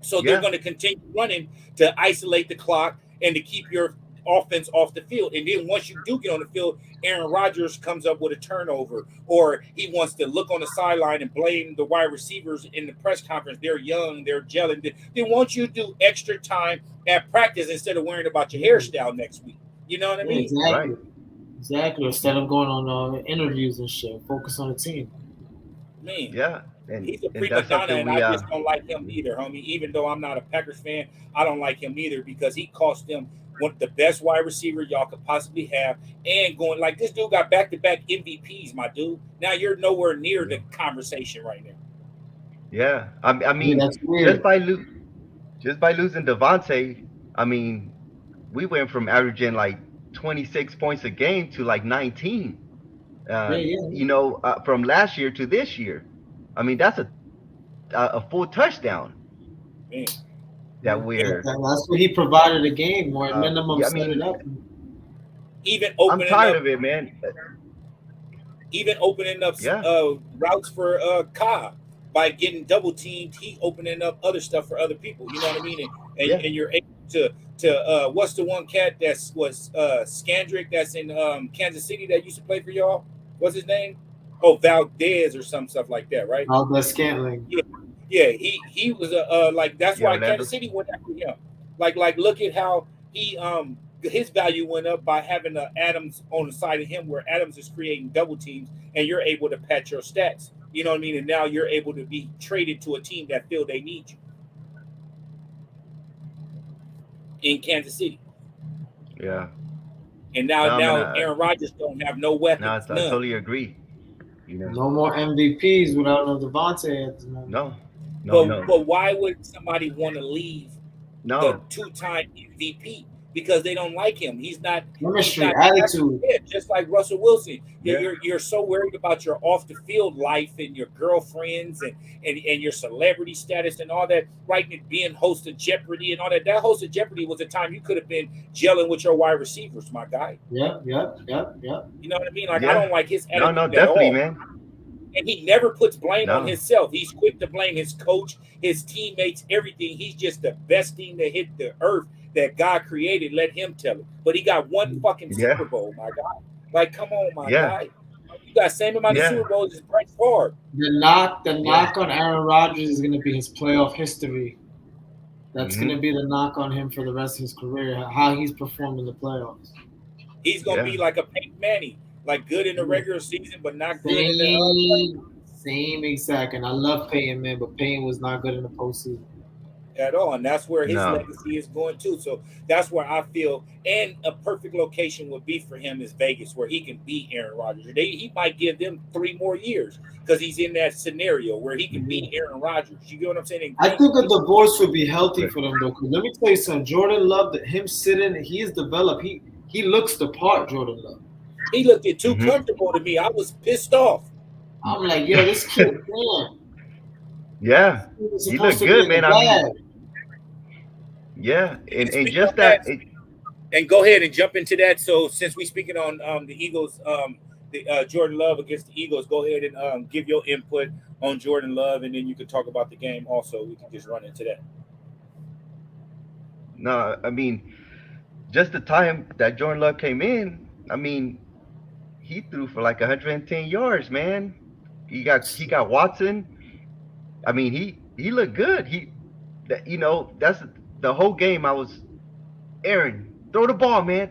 So they're Yeah, going to continue running to isolate the clock and to keep your offense off the field. And then once you do get on the field, Aaron Rodgers comes up with a turnover, or he wants to look on the sideline and blame the wide receivers in the press conference. They're young, they're gelling. They want you to do extra time at practice instead of worrying about your Yeah, hairstyle next week. You know what I yeah, mean? right. exactly. Exactly. Instead of going on interviews and shit, focus on the team. Man, Yeah, he's a and prima that's donna, something and we I just don't like him either, homie. Even though I'm not a Packers fan, I don't like him either, because he cost them one of the best wide receiver y'all could possibly have, and going like this dude got back to back MVPs, my dude. Now you're nowhere near the conversation right now. yeah. I Yeah, mean, that's weird. just by losing Devontae, I mean, we went from averaging like 26 points a game to like 19. Yeah, yeah. You know, from last year to this year. I mean, that's a full touchdown Man, Yeah, that we're. that's what he provided a game, or at minimum Yeah, I set it mean, up. even I'm opening tired up, of it, man. even opening up Yeah, routes for Cobb by getting double teamed. He opening up other stuff for other people. You know what I mean? yeah, And you're able to what's the one cat that's was Scandrick that's in Kansas City that used to play for y'all? What's his name? Oh, Valdez or some stuff like that, right? Albert Scantling. Yeah, yeah. He was a like that's yeah. why Orlando. Kansas City went after him. Like look at how he his value went up by having Adams on the side of him, where Adams is creating double teams, and you're able to patch your stats. You know what I mean? And now you're able to be traded to a team that feel they need you in Kansas City. Yeah. And No, man. now Aaron Rodgers don't have no No, weapons, I none. totally agree. You know, No more MVPs without no Devontae at the moment. no, no, But no, but why would somebody want to leave the no. two-time MVP? Because they don't like him. He's Chemistry, not attitude. yeah, just like Russell Wilson. Yeah, You're so worried about your off the field life and your girlfriends and your celebrity status and all that, right? And being host of Jeopardy and all that. That host of Jeopardy was a time you could have been gelling with your wide receivers, my guy. Yep. You know what I mean? Like I yeah. don't like his No, no, attitude at definitely, all. man. And he never puts blame on No, himself. He's quick to blame his coach, his teammates, everything. He's just the best thing that hit the earth that God created. Let him tell it. But he got one fucking yeah, Super Bowl, my guy. Like, come on, my yeah, guy. You got same amount of yeah, Super Bowls as Brett Favre. The yeah. knock on Aaron Rodgers is going to be his playoff history. That's going Hmm. to be the knock on him for the rest of his career. How he's performed in the playoffs. He's gonna Yeah. be like a Peyton Manning, like good in the regular season, but not good in the Same exact. And I love Peyton, man, but Peyton was not good in the postseason. at all. And that's where his No. legacy is going too. So that's where I feel, and a perfect location would be for him is Vegas, where he can beat Aaron Rodgers. He might give them 3 more years because he's in that scenario where he can beat Aaron Rodgers. You get what I'm saying? I think a divorce would be healthy for them though. 'Cause let me tell you something. Jordan Love, him sitting, he's developed. He looks the part. Jordan Love. He looked it too Hmm. comfortable to me. I was pissed off. I'm like, yo, this kid, man. Yeah. He's He supposed looked to be good, in the man. I mean, bag. yeah, And and speaking just on that, that. and go ahead and jump into that. So since we speaking on the Eagles, the Jordan Love against the Eagles, go ahead and give your input on Jordan Love, and then you can talk about the game. Also, we can just run into that. No, I mean, just the time that Jordan Love came in. I mean, he threw for like 110 yards, man. He got Watson. I mean, he looked good. That's the whole game. I was Aaron, throw the ball, man.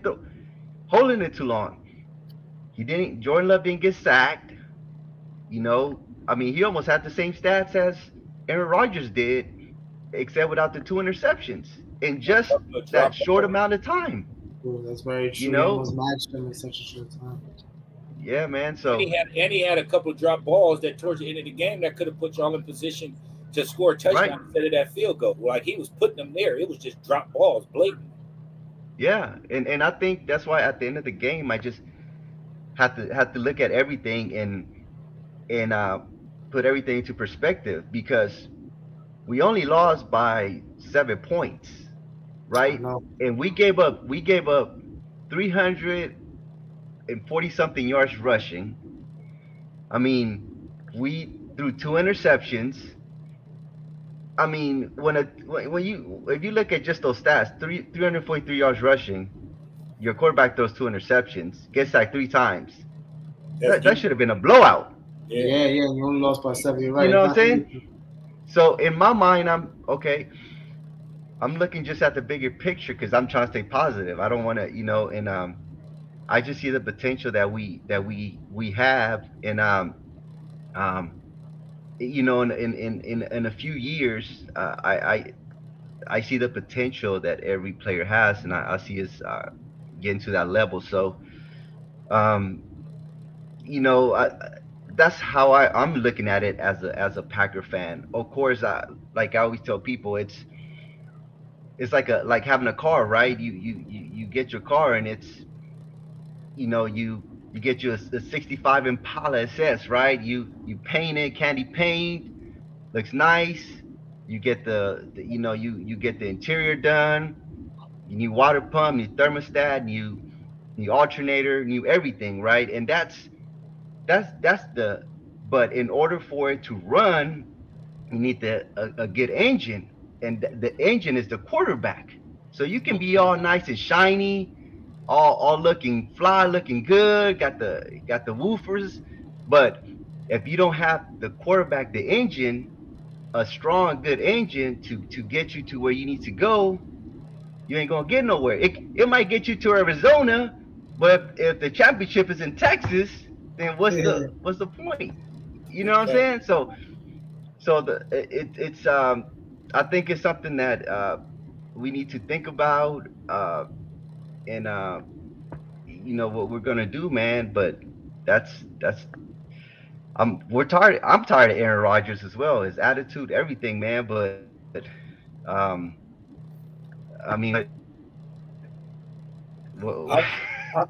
Holding it too long. He didn't. Jordan Love didn't get sacked. I mean, he almost had the same stats as Aaron Rodgers did, except without the 2 interceptions in A just couple of that drop short balls. amount of time. Ooh, that's very You true. He know? almost matched him in such a short time. Yeah, man. And So he had a couple of drop balls that towards the end of the game that could have put y'all in position to score a right. touchdown instead of that field goal. Like he was putting them there. It was just drop balls, blatant. Yeah, and I think that's why at the end of the game, I just have to look at everything and put everything into perspective because we only lost by 7 points, I right? know. And we gave up 340 something yards rushing. I mean, we threw 2 interceptions. I mean, when you if you look at just those stats, 343 yards rushing, your quarterback throws 2 interceptions, gets sacked 3 times. That's That deep. should have been a blowout. Yeah. Yeah. And you only lost by 7. You're You right. know It's what I'm not saying? easy. So in my mind, I'm okay. I'm looking just at the bigger picture because I'm trying to stay positive. I don't want to, and I just see the potential that we have, and um, in a few years, I see the potential that every player has, and I see us getting to that level. So, um, you know, I, that's how I'm looking at it as a Packer fan. Of course, like I always tell people, it's like having a car, right? You get your car, and it's you get you a 65 Impala SS, right? You paint it, candy paint, looks nice. You get you get the interior done. You need water pump, new thermostat, new alternator, new everything, right? And that's the but in order for it to run, you need a good engine, and the engine is the quarterback. So you can be all nice and shiny, all looking fly, looking good, got the woofers, but if you don't have the quarterback, the engine, a strong, good engine to get you to where you need to go, you ain't gonna get nowhere. It might get you to Arizona, but if the championship is in Texas, then what's the point? You know what I'm Exactly. saying? So it's I think it's something that we need to think about, and what we're gonna do, man. But that's We're tired. I'm tired of Aaron Rodgers as well. His attitude, everything, man. But um, I mean, what I,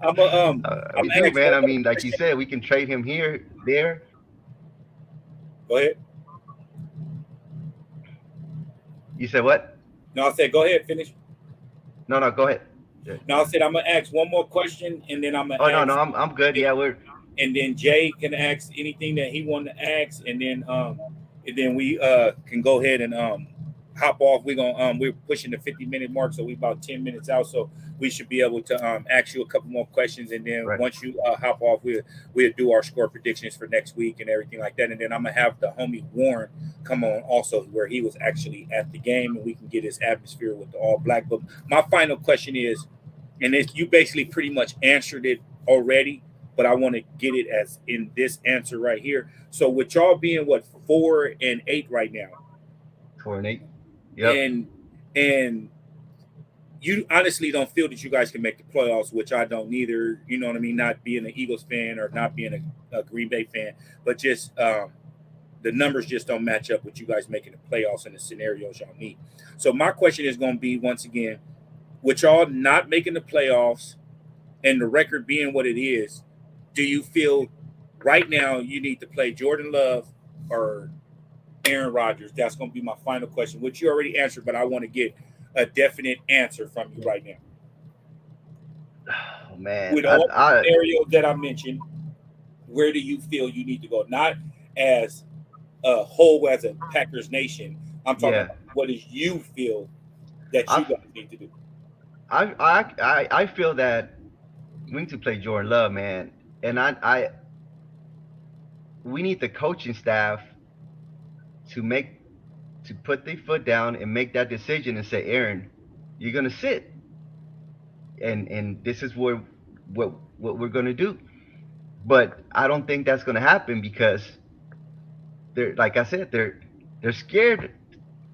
I'm a, I'm we gonna do, ask man. one I more mean, like you question. said, we can trade him here, there. Go ahead. You said what? No, I said go ahead. Finish. No, no, go ahead. Yeah. No, I said I'm gonna ask one more question, and then I'm gonna Oh no, no, ask, I'm good. Yeah, we're and then Jay can ask anything that he wanted to ask, and then we can go ahead and hop off. We're pushing the 50-minute mark, so we about 10 minutes out, so we should be able to ask you a couple more questions, and then right. once you hop off, we'll do our score predictions for next week and everything like that, and then I'm gonna have the homie Warren come on also, where he was actually at the game, and we can get his atmosphere with the all black. But my final question is, and it's, you basically pretty much answered it already, but I want to get it as in this answer right here. So with y'all being what 4-8 right now, 4-8. Yep. and and you honestly don't feel that you guys can make the playoffs, which I don't either. You know what I mean? Not being an Eagles fan or not being a Green Bay fan, but just the numbers just don't match up with you guys making the playoffs and the scenarios y'all need. So my question is going to be once again, with y'all not making the playoffs and the record being what it is, do you feel right now you need to play Jordan Love or Aaron Rodgers? That's going to be my final question, which you already answered, but I want to get a definite answer from you right now. Oh man, With all the scenarios that I mentioned, where do you feel you need to go? Not as a whole, as a Packers nation. I'm talking yeah. about what does you feel that you I guys need to do? I feel that we need to play Jordan Love, man, and I we need the coaching staff to make to put their foot down and make that decision and say, Aaron, you're gonna sit, and this is what we're gonna do. But I don't think that's gonna happen because they're like I said, they're scared.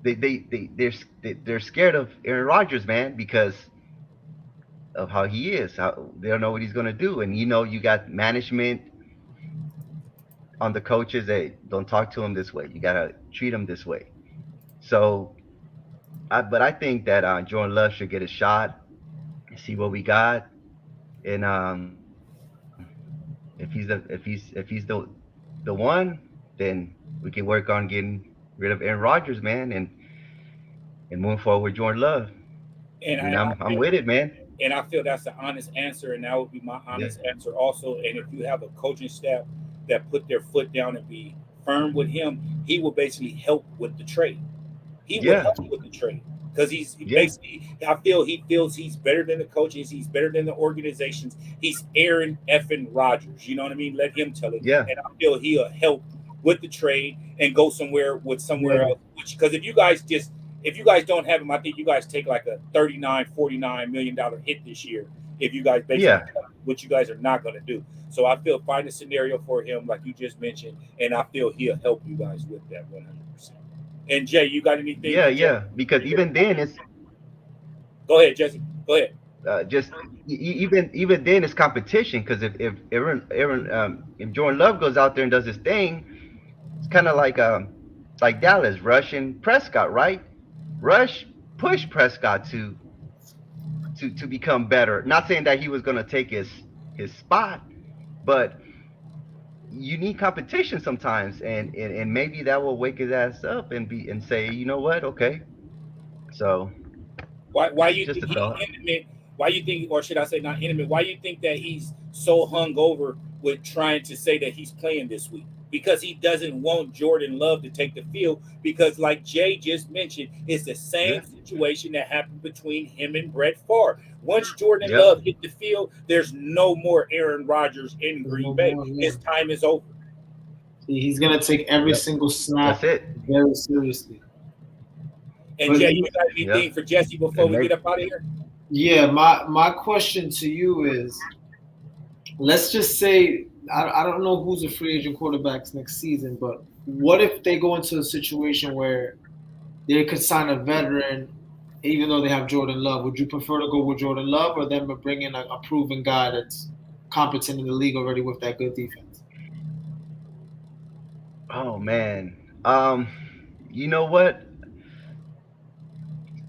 They're scared of Aaron Rodgers, man, because of how he is. How they don't know what he's gonna do, and you got management on the coaches that don't talk to him this way. You gotta treat him this way. So, but I think that Jordan Love should get a shot and see what we got, and if he's the one, then we can work on getting rid of Aaron Rodgers, man, and moving forward with Jordan Love. And I mean, I I'm feel with it, man. and I feel that's the honest answer, and that would be my Yeah, honest answer also. And if you have a coaching staff that put their foot down and be firm with him, he will basically help with the trade. He would yeah, help with the trade because he's yeah, basically. I feel he feels he's better than the coaches. He's better than the organizations. He's Aaron effing Rodgers. You know what I mean? Let him tell it. yeah, And I feel he'll help with the trade and go somewhere with somewhere Yeah, else. Which because if you guys don't have him, I think you guys take like a 39-49 million dollar hit this year if you guys basically, yeah, which you guys are not going to do. So I feel find a scenario for him like you just mentioned, and I feel he'll help you guys with that 100%. And Jay, you got anything yeah, for Jesse? yeah. Because even then, it's Go ahead, Jesse. Go ahead. just even then it's competition. Because if Jordan Love goes out there and does his thing, it's kind of like Dallas rushing Prescott, right? Rush push Prescott to become better. Not saying that he was going to take his spot, but you need competition sometimes, and maybe that will wake his ass up and say, you know what, okay. So Why you just think a he thought. intimate? Why you think, or should I say not intimate? Why you think that he's so hung over with trying to say that he's playing this week? Because he doesn't want Jordan Love to take the field. Because like Jay just mentioned, it's the same Yeah, situation that happened between him and Brett Favre. Once Jordan yep, Love hit the field, there's no more Aaron Rodgers in there's Green no Bay. more. Yeah. His time is over. He's gonna take every yep. single That's snap it. very seriously. And But Jay, you got Yep. anything for Jesse before And we get maybe up out of here? yeah, my question to you is, let's just say I don't know who's a free agent quarterbacks next season, but what if they go into a situation where they could sign a veteran, even though they have Jordan Love? Would you prefer to go with Jordan Love or them bring in a proven guy that's competent in the league already with that good defense? Oh man. Um, you know what?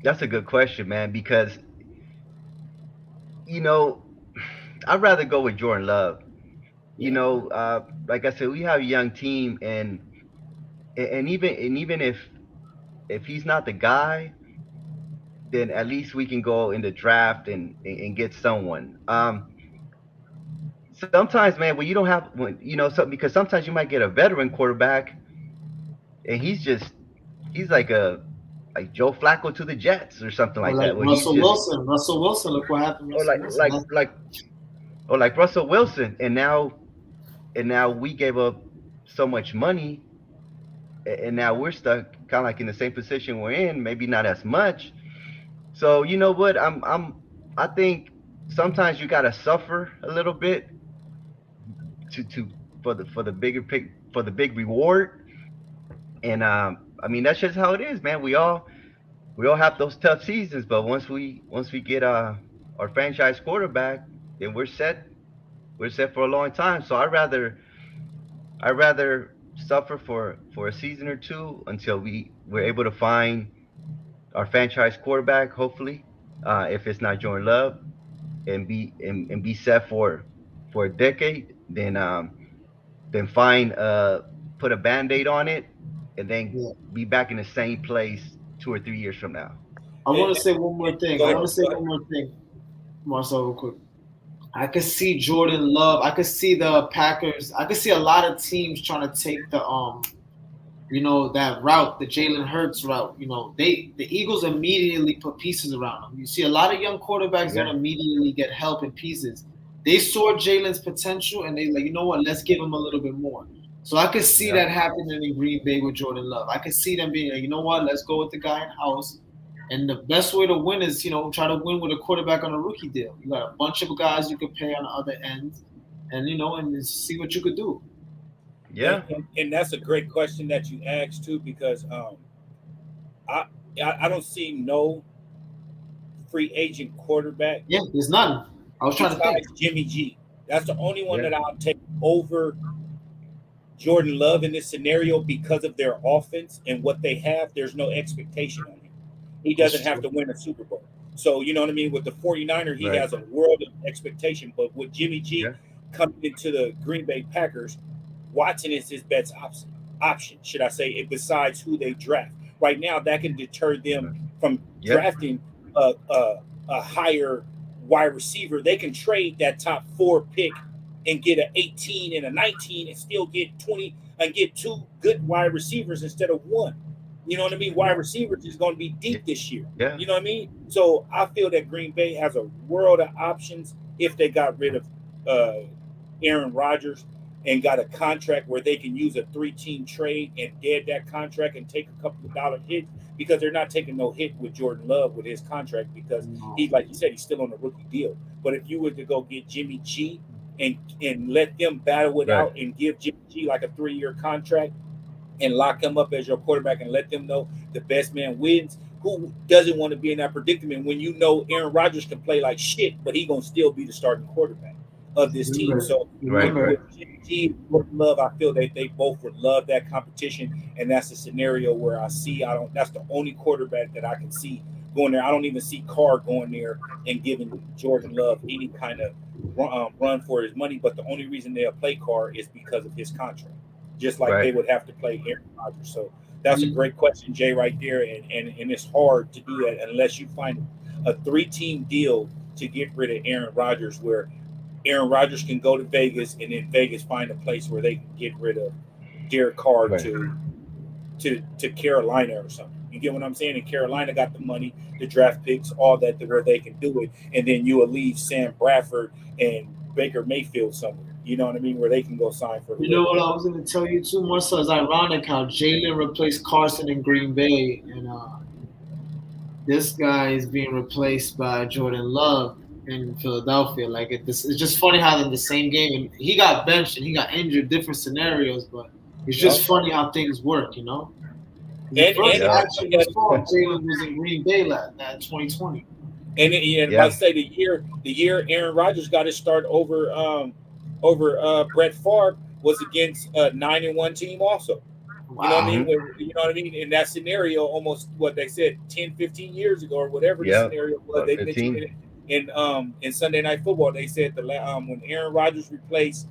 That's a good question, man, because you know, I'd rather go with Jordan Love. You Yeah. know, like I said, we have a young team, and even if he's not the guy, then at least we can go in the draft and get someone. Sometimes, man, when you don't have when you know something, because sometimes you might get a veteran quarterback, and he's like Joe Flacco to the Jets or something Or like like that, where he's Russell just Wilson. Russell Wilson. Look what happened. To or Russell like Wilson. like like or like Russell Wilson, and now we gave up so much money, and now we're stuck kind of like in the same position we're in, maybe not as much. So you know what? I think sometimes you gotta suffer a little bit to for the bigger pick for the big reward. And I mean that's just how it is, man. We all have those tough seasons, but once we get our franchise quarterback, then we're set. We're set for a long time. So I'd rather suffer for a season or two until we're able to find our franchise quarterback, hopefully, if it's not Jordan Love, and be set for a decade, then find put a band-aid on it, and then Yeah. be back in the same place 2 or 3 years from now. I And, want to say one more thing. go I ahead. want to say Go ahead. one more thing, Marcel, real quick. I could see Jordan Love. I could see the Packers. I could see a lot of teams trying to take that route, the Jalen Hurts route. The Eagles immediately put pieces around him. You see a lot of young quarterbacks don't Yeah, immediately get help and pieces. They saw Jalen's potential and they like, you know what, let's give him a little bit more. So I could see yeah, that happening in Green Bay with Jordan Love. I could see them being like, you know what, let's go with the guy in house. And the best way to win is, try to win with a quarterback on a rookie deal. You got a bunch of guys you could pay on the other end, and see what you could do. yeah. And that's a great question that you asked too, because I I don't see no free agent quarterback Yeah, there's none. I was trying to think. besides Jimmy G. That's the only one Yeah. that I'll take over Jordan Love in this scenario because of their offense and what they have. There's no expectation on him. He doesn't That's have true. to win a Super Bowl. So, you know what I mean? With the 49er, he Right. has a world of expectation. But with Jimmy G Yeah. coming into the Green Bay Packers, Watson is his best option, should I say, besides who they draft. Right now, that can deter them from Yeah. drafting a higher wide receiver. They can trade that top four pick and get an 18 and a 19 and still get 20 and get two good wide receivers instead of one. You know what I mean? Wide receivers is going to be deep this year. Yeah. You know what I mean? So I feel that Green Bay has a world of options if they got rid of uh, Aaron Rodgers and got a contract where they can use a three-team trade and dead that contract and take a couple of dollar hits, because they're not taking no hit with Jordan Love with his contract, because No. he, like you said, he's still on a rookie deal. But if you were to go get Jimmy G and let them battle it Right. out and give Jimmy G like a 3-year contract and lock him up as your quarterback and let them know the best man wins. Who doesn't want to be in that predicament when you know Aaron Rodgers can play like shit, but he gonna still be the starting quarterback of this team? Remember, So Right. remember, with Jimmy G and Jordan Love, I feel that they both would love that competition, and that's a scenario where I see I don't. That's the only quarterback that I can see going there. I don't even see Carr going there and giving Jordan Love any kind of run for his money. But the only reason they'll play Carr is because of his contract, just like they Right. would have to play Aaron Rodgers. So that's a great question, Jay, right there. And it's hard to do that unless you find a 3-team deal to get rid of Aaron Rodgers, where Aaron Rodgers can go to Vegas and then Vegas find a place where they can get rid of Derek Carr Right. to Carolina or something. You get what I'm saying? And Carolina got the money, the draft picks, all that, where they can do it. And then you will leave Sam Bradford and Baker Mayfield somewhere. You know what I mean? Where they can go sign for You know whoever. what I was going to tell you too, Marcel? It's ironic how Jalen replaced Carson in Green Bay, and this guy is being replaced by Jordan Love in Philadelphia. Like it's just funny how in the same game, and he got benched and he got injured, different scenarios, but it's just funny how things work, you know. The And first Yeah. action we saw Jalen was in Green Bay that 2020. and Yeah. like I say, the year Aaron Rodgers got his start over Brett Favre was against a 9-1 team also. Wow. You know what I mean? You know what I mean? In that scenario, almost what they said 10, 15 years ago, or whatever the scenario was, they mentioned it in Sunday Night Football. They said when Aaron Rodgers replaced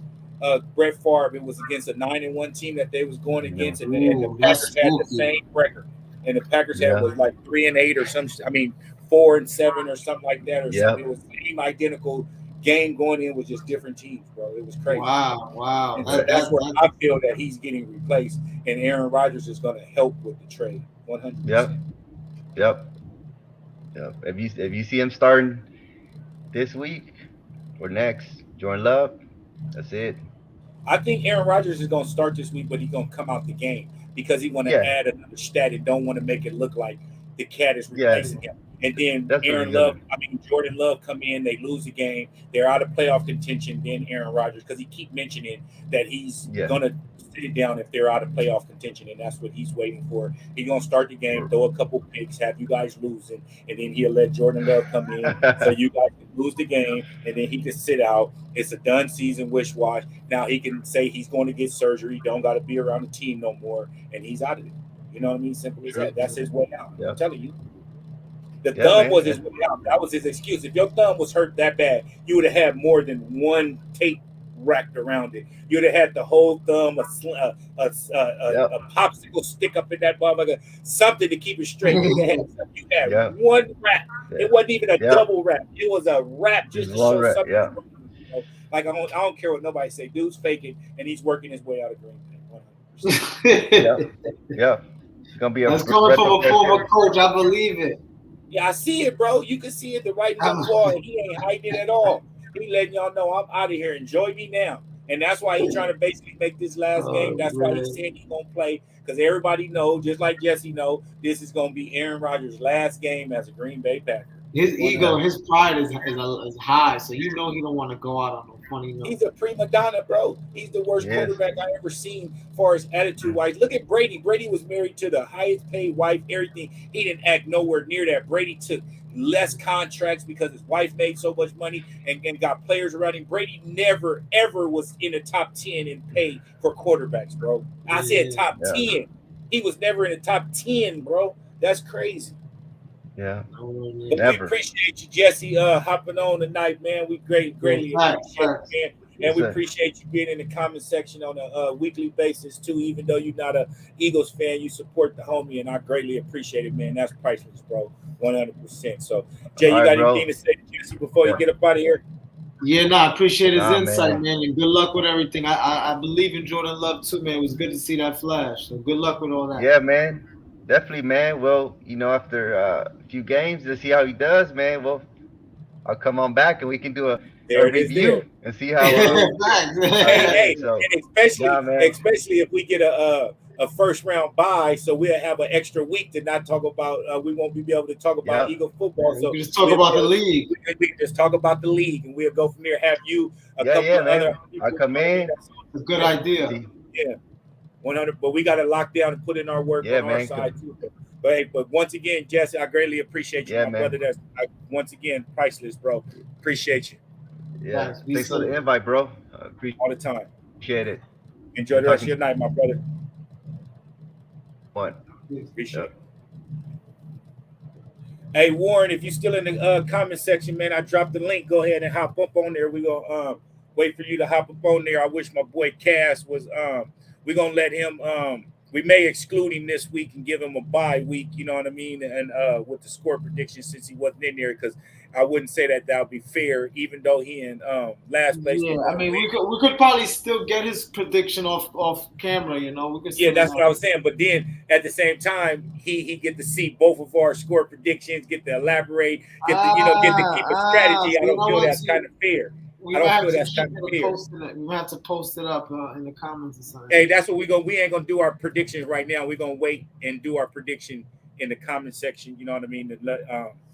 Brett Favre, it was against a 9-1 team that they was going against, and the Packers had the same record, and the Packers had was like 3-8 or some. I mean, 4-7 or something like that, or something. It was same identical game going in with just different teams, bro. It was crazy. Wow. And so that's where I feel that he's getting replaced, and Aaron Rodgers is going to help with the trade 100%. Yep. If you see him starting this week or next, Jordan Love, that's it. I think Aaron Rodgers is going to start this week, but he's going to come out the game because he want to add another stat and don't want to make it look like the cat is replacing him. And then Jordan Love come in, they lose the game, they're out of playoff contention. Then Aaron Rodgers, because he keep mentioning that he's gonna sit it down if they're out of playoff contention, and that's what he's waiting for. He's gonna start the game, throw a couple picks, have you guys losing, and then he'll let Jordan Love come in so you guys can lose the game, and then he can sit out. It's a done season, wish wash. Now he can say he's going to get surgery, don't got to be around the team no more, and he's out of it. You know what I mean? Simple as that. That's his way out. I'm telling you. The thumb was his way out. That was his excuse. If your thumb was hurt that bad, you would have had more than one tape wrapped around it. You'd have had the whole thumb, a popsicle stick up in that motherfucker, something to keep it straight. You had one wrap. It wasn't even a double wrap. It was a wrap just to show something. Like I don't care what nobody say. Dude's faking, and he's working his way out of Green Bay. 100%. It's gonna be that's coming from a former coach. I believe it. Yeah, I see it, bro. You can see it the right wall, and he ain't hiding it at all. He letting y'all know I'm out of here. Enjoy me now. And that's why he's trying to basically make this last game. That's why he said he's gonna play, because everybody knows, just like Jesse know, this is gonna be Aaron Rodgers' last game as a Green Bay Packer. His ego, his pride is high, so you know he don't want to go out on a funny note. He's a prima donna, bro. He's the worst quarterback I ever seen as far as attitude-wise. Look at Brady. Brady was married to the highest paid wife, everything. He didn't act nowhere near that. Brady took less contracts because his wife made so much money and got players around him. Brady never, ever was in the top 10 in pay for quarterbacks, bro. I said top 10. He was never in the top 10, bro. That's crazy. Yeah. We appreciate you, Jesse, hopping on tonight, man. We greatly appreciate it, man. And we appreciate you being in the comment section on a weekly basis, too. Even though you're not a Eagles fan, you support the homie, and I greatly appreciate it, man. That's priceless, bro. 100%. So, Jay, you got anything to say to Jesse before you get up out of here? Yeah, I appreciate his insight, man, and good luck with everything. I believe in Jordan Love, too, man. It was good to see that flash. So good luck with all that. Yeah, man. Definitely, man. Well, after a few games to see how he does, man. Well, I'll come on back and we can do a review and see how. And especially if we get a first round bye, so we'll have an extra week to not talk about. We won't be able to talk about Eagle football. So we just talk about the league. We can just talk about the league, and we'll go from there. Have you a couple of other? I come in. A good idea. Yeah. 100, but we got to lock down and put in our work on our side too. But once again, Jesse, I greatly appreciate you, my brother. That's once again priceless, bro. Appreciate you. Yeah, thanks for the invite, bro. All the time. Appreciate it. Enjoy the rest of your night, my brother. Appreciate it. Hey, Warren, if you're still in the comment section, man, I dropped the link. Go ahead and hop up on there. We're gonna wait for you to hop up on there. I wish my boy Cass was we're gonna let him we may exclude him this week and give him a bye week, you know what I mean? And with the score prediction, since he wasn't in there, because I wouldn't say that would be fair, even though he in last place. Yeah, I mean, we could probably still get his prediction off camera, We could. Yeah, that's what I was saying. But then at the same time, he get to see both of our score predictions, get to elaborate, get to keep a strategy. I don't feel that's kind of fair. I don't feel that's kind of fair. We have to post it up in the comments or something. Hey, that's what we ain't gonna do our predictions right now. We're gonna wait and do our prediction in the comment section. You know what I mean?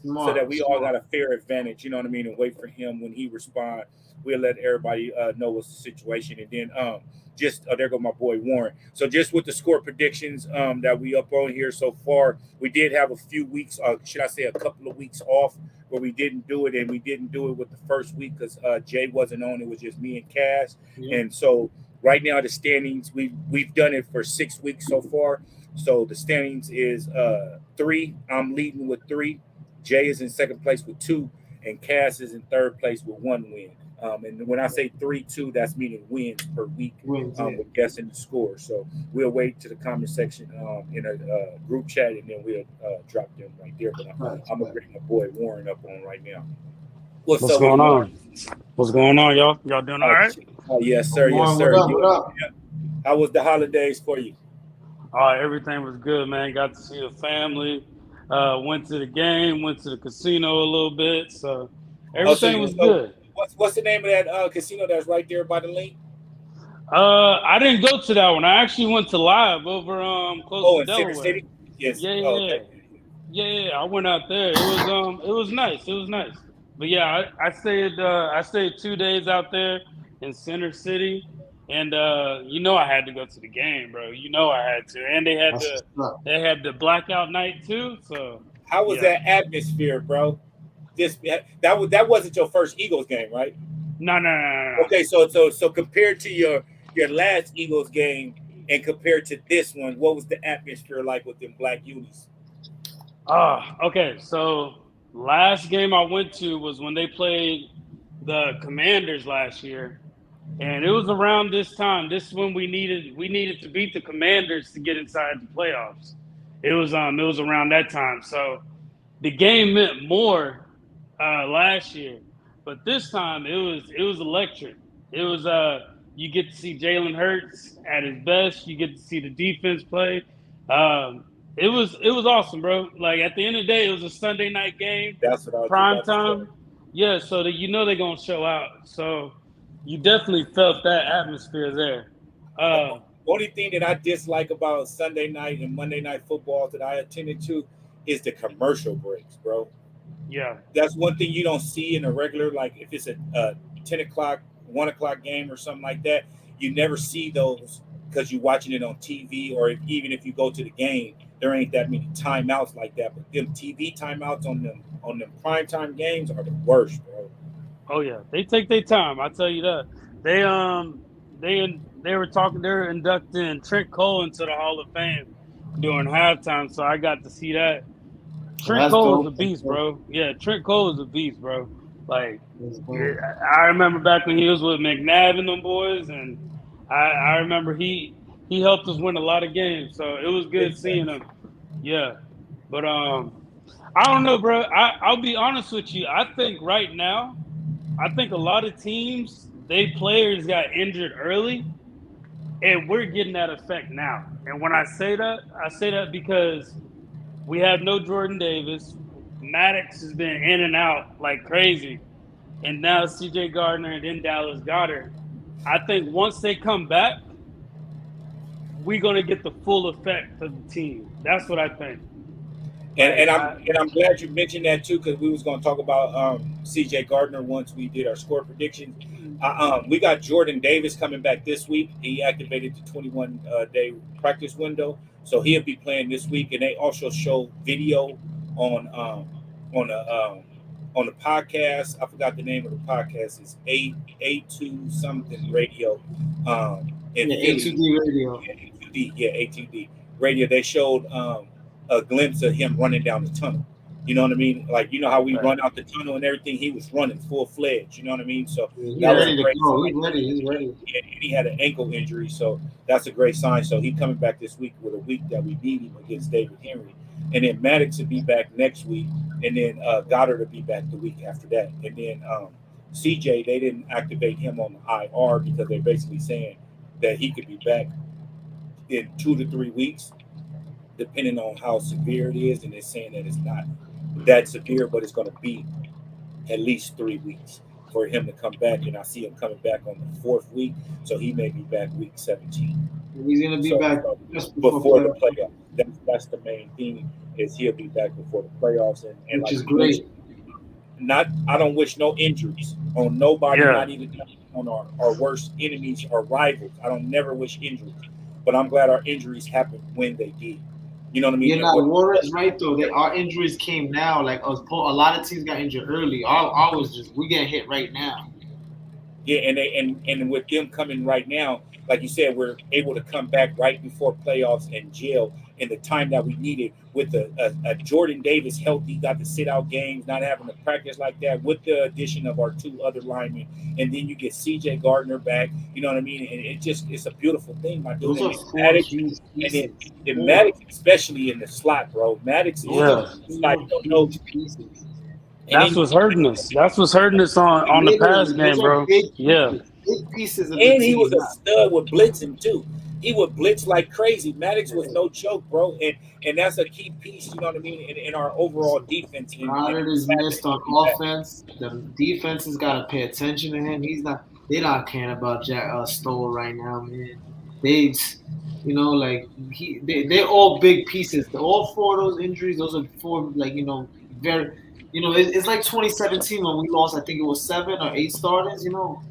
So that we all got a fair advantage. You know what I mean? And wait for him when he responds. We'll let everybody know what's the situation, and then there go my boy Warren. So just with the score predictions that we up on here so far, we did have a few weeks, should I say a couple of weeks off where we didn't do it, and we didn't do it with the first week because Jay wasn't on. It was just me and Cass, and so Right now, the standings, we've done it for 6 weeks so far. So the standings is 3. I'm leading with 3. Jay is in second place with 2, and Cass is in third place with 1 win. And when I say 3-2, that's meaning wins per week. Wins, yeah. We're guessing the score. So we'll wait to the comment section in a group chat, and then we'll drop them right there. But I'm gonna bring my boy Warren up on right now. What's up, going Warren? on? What's going on, y'all? Y'all doing all right? Oh, yes, sir. Warren, Yes, sir. what up? How was the holidays for you? Everything was good, man. Got to see the family. Went to the game. Went to the casino a little bit. So everything was good. What's the name of that casino that's right there by the link? I didn't go to that one. I actually went to Live over close to Delaware. Center City? Yes. Yeah, okay. yeah. I went out there. It was nice. It was nice. But yeah, I stayed 2 days out there in Center City, and I had to go to the game, bro. I had to, and they had the blackout night too. So how was that atmosphere, bro? That wasn't your first Eagles game, right? No. Okay, so compared to your last Eagles game and compared to this one, what was the atmosphere like with them black unis? Okay. So last game I went to was when they played the Commanders last year, and it was around this time. This is when we needed to beat the Commanders to get inside the playoffs. It was around that time. So the game meant more last year, but this time it was electric. It was you get to see Jalen Hurts at his best. You get to see the defense play. It was awesome, bro. Like at the end of the day, it was a Sunday night game. That's what I was prime about to time. say. Yeah, so that they're gonna show out. So you definitely felt that atmosphere there. Only thing that I dislike about Sunday night and Monday night football that I attended to is the commercial breaks, bro. Yeah. That's one thing you don't see in a regular, like if it's a 10 o'clock, 1 o'clock game or something like that, you never see those because you're watching it on TV, or even if you go to the game, there ain't that many timeouts like that. But them TV timeouts on them primetime games are the worst, bro. Oh yeah, they take their time. I tell you that. They were inducting Trent Cole into the Hall of Fame during halftime, so I got to see that. Trent Cole is a beast, bro. Yeah, Trent Cole is a beast, bro. Like, I remember back when he was with McNabb and them boys, and I remember he helped us win a lot of games, so it was good seeing him. Yeah, but I don't know, bro. I'll be honest with you. I think right now, a lot of teams, players got injured early, and we're getting that effect now. And when I say that because we have no Jordan Davis. Maddox has been in and out like crazy. And now C.J. Gardner and then Dallas Goedert. I think once they come back, we're going to get the full effect of the team. That's what I think. And I'm glad you mentioned that too, because we was going to talk about C.J. Gardner once we did our score predictions. We got Jordan Davis coming back this week. He activated the 21-day practice window, so he'll be playing this week. And they also show video on the podcast. I forgot the name of the podcast. It's A2 something radio. A2D radio. A2D radio. They showed a glimpse of him running down the tunnel. You know what I mean? Like, you know how we run out the tunnel and everything? He was running full-fledged. You know what I mean? So He's that was ready a great to go. sign. He's ready. He had an ankle injury, so that's a great sign. So he's coming back this week with a week that we need him against David Henry. And then Maddox will be back next week. And then Goddard will be back the week after that. And then CJ, they didn't activate him on the IR because they're basically saying that he could be back in 2 to 3 weeks, depending on how severe it is. And they're saying that it's not that severe, but it's going to be at least 3 weeks for him to come back. And I see him coming back on the 4th week, so he may be back week 17. He's going to be back just before the playoffs. That's the main thing, is he'll be back before the playoffs. And which like is great. I don't wish no injuries on nobody, not even on our worst enemies or rivals. I don't never wish injuries, but I'm glad our injuries happened when they did. You know what I mean? Yeah, Warren is right though. Our injuries came now. Like a lot of teams got injured early. Ours we get hit right now. Yeah, and with them coming right now, like you said, we're able to come back right before playoffs and gel in the time that we needed with a Jordan Davis healthy, got to sit out games, not having to practice like that with the addition of our 2 other linemen. And then you get CJ Gardner back, you know what I mean? And it's a beautiful thing, my dude. Those are And 4 Maddox, huge and pieces. then Maddox, especially in the slot, bro. Maddox is Yeah. like, you don't know. Huge pieces. And That's then, what's hurting us. That's what's hurting us on the pass Literally, game, those are bro. big Yeah. pieces. Big pieces of the and he team. was a stud with blitzing too. He would blitz like crazy. Maddox was no joke, bro. And that's a key piece, you know what I mean, in our overall defense. Goddard is missed on offense. The defense has got to pay attention to him. They're not caring about Jack Stoll right now, man. They, you know, like they're all big pieces. All 4 of those injuries, those are 4, like, you know, very, you know, it's like 2017 when we lost. I think it was 7 or 8 starters. You know,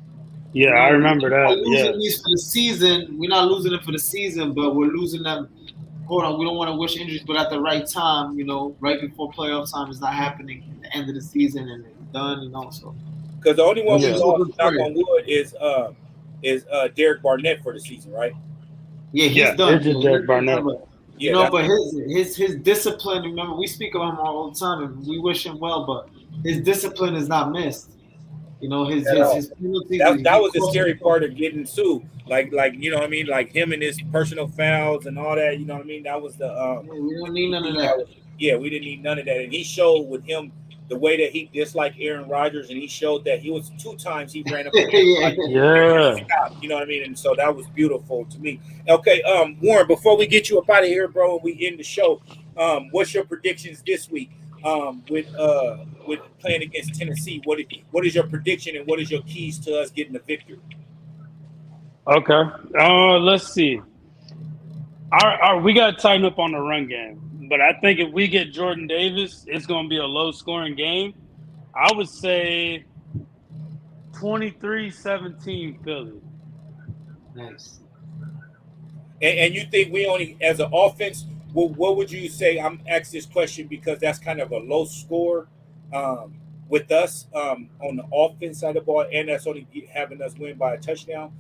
Yeah, I remember we're not that. losing Yeah. these for the season. We're not losing them for the season, but we're losing them. Hold on, we don't want to wish injuries, but at the right time, you know, right before playoff time is not happening at the end of the season and it's done, you know. So because the only one we Yeah. lost, knock on wood, is Derek Barnett for the season, right? yeah, he's Yeah, done. it's just Derek Barnett. You know, but his discipline. Remember, we speak about him all the time, and we wish him well. But his discipline is not missed. You know, his penalties. That was the scary part of getting sued. Like you know what I mean, like him and his personal fouls and all that. You know what I mean. That was the we don't need none of that. Yeah, we didn't need none of that. And he showed with him the way that he disliked Aaron Rodgers, and he showed that he was 2 times he ran up. Yeah. You know what I mean? And so that was beautiful to me. Okay, Warren, before we get you up out of here, bro, and we end the show, what's your predictions this week? With playing against Tennessee, what is your prediction and what is your keys to us getting the victory? Okay. Let's see. We got to tighten up on the run game, but I think if we get Jordan Davis, it's going to be a low-scoring game. I would say 23-17 Philly. Nice. And you think we only, as an offense, what would you say? I'm asking this question because that's kind of a low score with us on the offense side of the ball, and that's only having us win by a touchdown.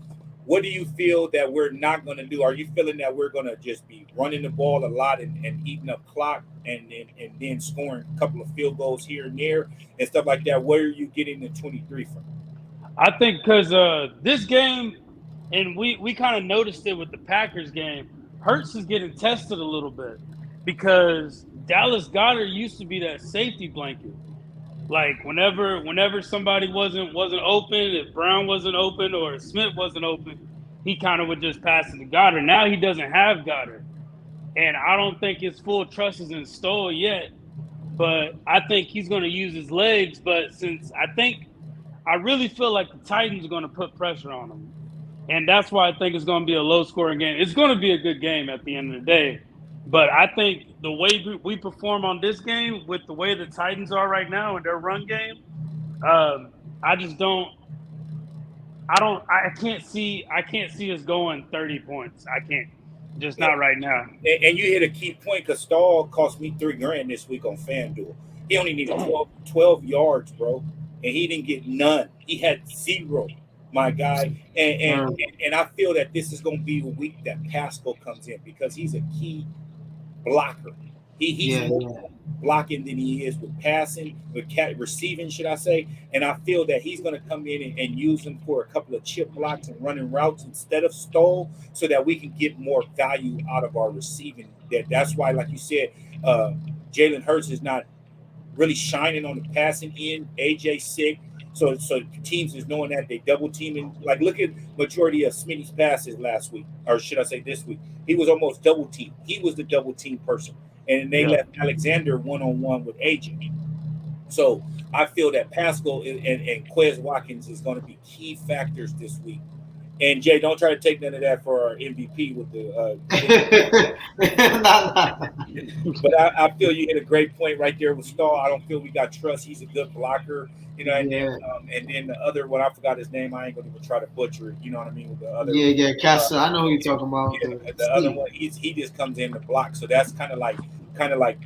What do you feel that we're not going to do? Are you feeling that we're going to just be running the ball a lot and eating up clock and then scoring a couple of field goals here and there and stuff like that? Where are you getting the 23 from? I think because this game, and we kind of noticed it with the Packers game, Hurts is getting tested a little bit because Dallas Goedert used to be that safety blanket. Like whenever somebody wasn't open, if Brown wasn't open or if Smith wasn't open, he kind of would just pass it to Goddard. Now he doesn't have Goddard, and I don't think his full trust is installed yet. But I think he's going to use his legs. But since I really feel like the Titans are going to put pressure on him, and that's why I think it's going to be a low-scoring game. It's going to be a good game at the end of the day. But I think the way we perform on this game with the way the Titans are right now in their run game, I can't see us going 30 points. I can't, just not right now. And you hit a key point because Stahl cost me $3,000 this week on FanDuel. He only needed 12 yards, bro, and he didn't get none. He had 0, my guy. And I feel that this is going to be a week that Pascal comes in because he's a key blocker. He's more blocking than he is with passing, with receiving, should I say. And I feel that he's going to come in and use him for a couple of chip blocks and running routes instead of Stoll so that we can get more value out of our receiving. That's why, like you said, Jalen Hurts is not really shining on the passing end. AJ sick. So teams is knowing that they double teaming. Like, look at majority of Smitty's passes last week, or should I say this week. He was almost double teamed. He was the double team person. And they left Alexander one-on-one with AJ. So I feel that Pascal and Quez Watkins is going to be key factors this week. And Jay, don't try to take none of that for our MVP with the. But I feel you hit a great point right there with Stahl. I don't feel we got trust. He's a good blocker, you know. And then the other one, I forgot his name. I ain't gonna even try to butcher it. You know what I mean? With the other, Castle. I know who you're talking about. Yeah, the other one, he just comes in to block. So that's kind of like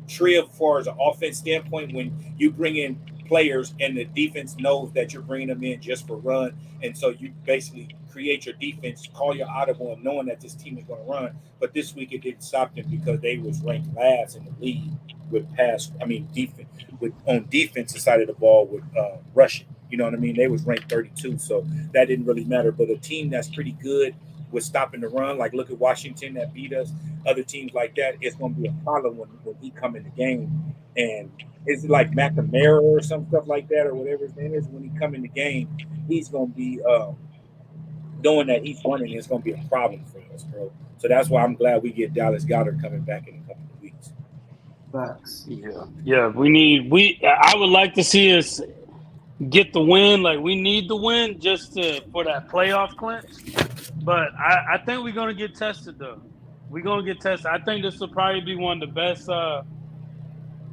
trio far as an offense standpoint when you bring in players and the defense knows that you're bringing them in just for run, and so you basically create your defense, call your audible, and knowing that this team is going to run. But this week it didn't stop them because they was ranked last in the league with defense on defensive side of the ball with rushing. You know what I mean? They was ranked 32, so that didn't really matter. But a team that's pretty good with stopping the run, like look at Washington that beat us, other teams like that, it's going to be a problem when he come in the game. And it's like McNamara or some stuff like that or whatever his name is. When he come in the game, he's going to be knowing that he's running. It's going to be a problem for us, bro. So that's why I'm glad we get Dallas Goedert coming back in a couple of weeks. Facts. Yeah. I would like to see us get the win. Like we need the win just for that playoff clinch. But I think we're gonna get tested though. We're gonna get tested. I think this will probably be one of the best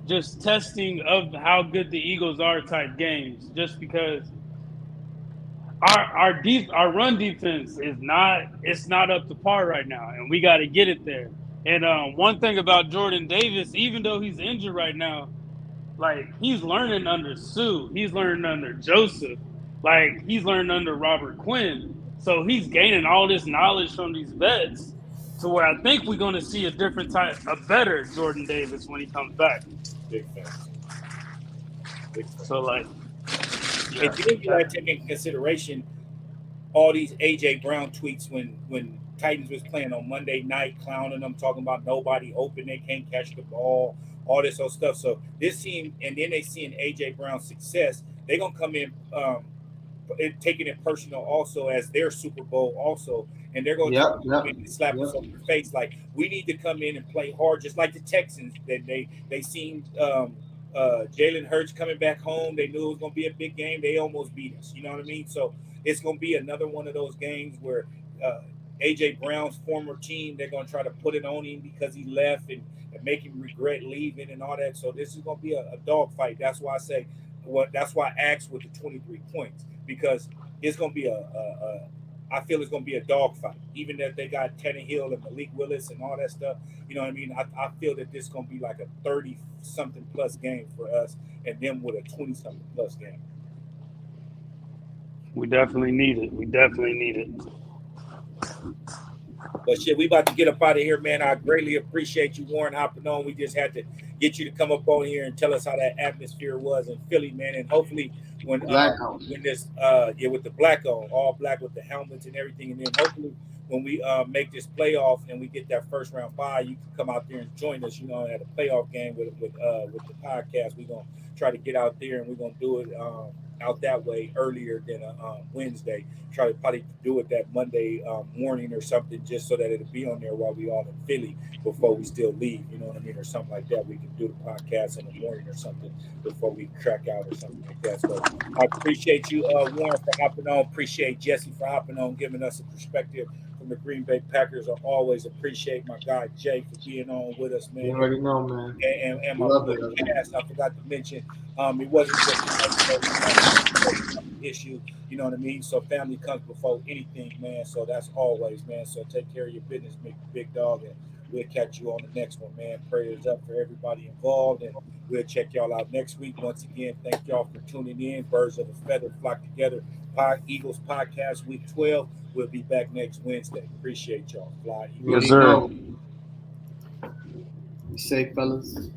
just testing of how good the Eagles are type games. Just because our run defense is not up to par right now, and we got to get it there. And one thing about Jordan Davis, even though he's injured right now, like he's learning under Sue, he's learning under Joseph, like he's learning under Robert Quinn. So he's gaining all this knowledge from these vets, to where I think we're going to see a better Jordan Davis when he comes back. Big fan. So like, yeah. And then you got to take into consideration all these AJ Brown tweets when Titans was playing on Monday night, clowning them, talking about nobody open, they can't catch the ball, all this old stuff. So this team, and then they seeing AJ Brown's success, they're gonna come in taking it personal also as their Super Bowl also, and they're going to slap us on the face. Like we need to come in and play hard, just like the Texans. That they seen Jalen Hurts coming back home. They knew it was going to be a big game. They almost beat us. You know what I mean? So it's going to be another one of those games where AJ Brown's former team, they're going to try to put it on him because he left and make him regret leaving and all that. So this is going to be a dogfight. That's why I say that's why I asked with the 23 points. Because it's going to be I feel it's going to be a dogfight. Even if they got Tannehill and Malik Willis and all that stuff, you know what I mean? I feel that this is going to be like a 30-something plus game for us and them with a 20-something plus game. We definitely need it. But shit, we about to get up out of here, man. I greatly appreciate you, Warren, hopping on. We just had to get you to come up on here and tell us how that atmosphere was in Philly, man. And hopefully when this with the black on, all black with the helmets and everything, and then hopefully when we make this playoff and we get that first round bye, you can come out there and join us, you know, at a playoff game with the podcast. We're gonna try to get out there and we're gonna do it out that way earlier than Wednesday. Try to probably do it that Monday morning or something, just so that it'll be on there while we all in Philly before we still leave, you know what I mean, or something like that. We can do the podcast in the morning or something before we track out or something like that. So I appreciate you, Warren, for hopping on. Appreciate Jesse for hopping on, giving us a perspective from the Green Bay Packers. I always appreciate my guy Jay for being on with us, man. You already know, man. And my podcast, I forgot to mention, it wasn't just an issue, you know what I mean? So family comes before anything, man. So that's always, man. So take care of your business, big dog, and we'll catch you on the next one, man. Prayers up for everybody involved, and we'll check y'all out next week. Once again, thank y'all for tuning in. Birds of a Feather Flock Together, Eagles Podcast, Week 12. We'll be back next Wednesday. Appreciate y'all. Fly. Yes, sir. Be safe, fellas.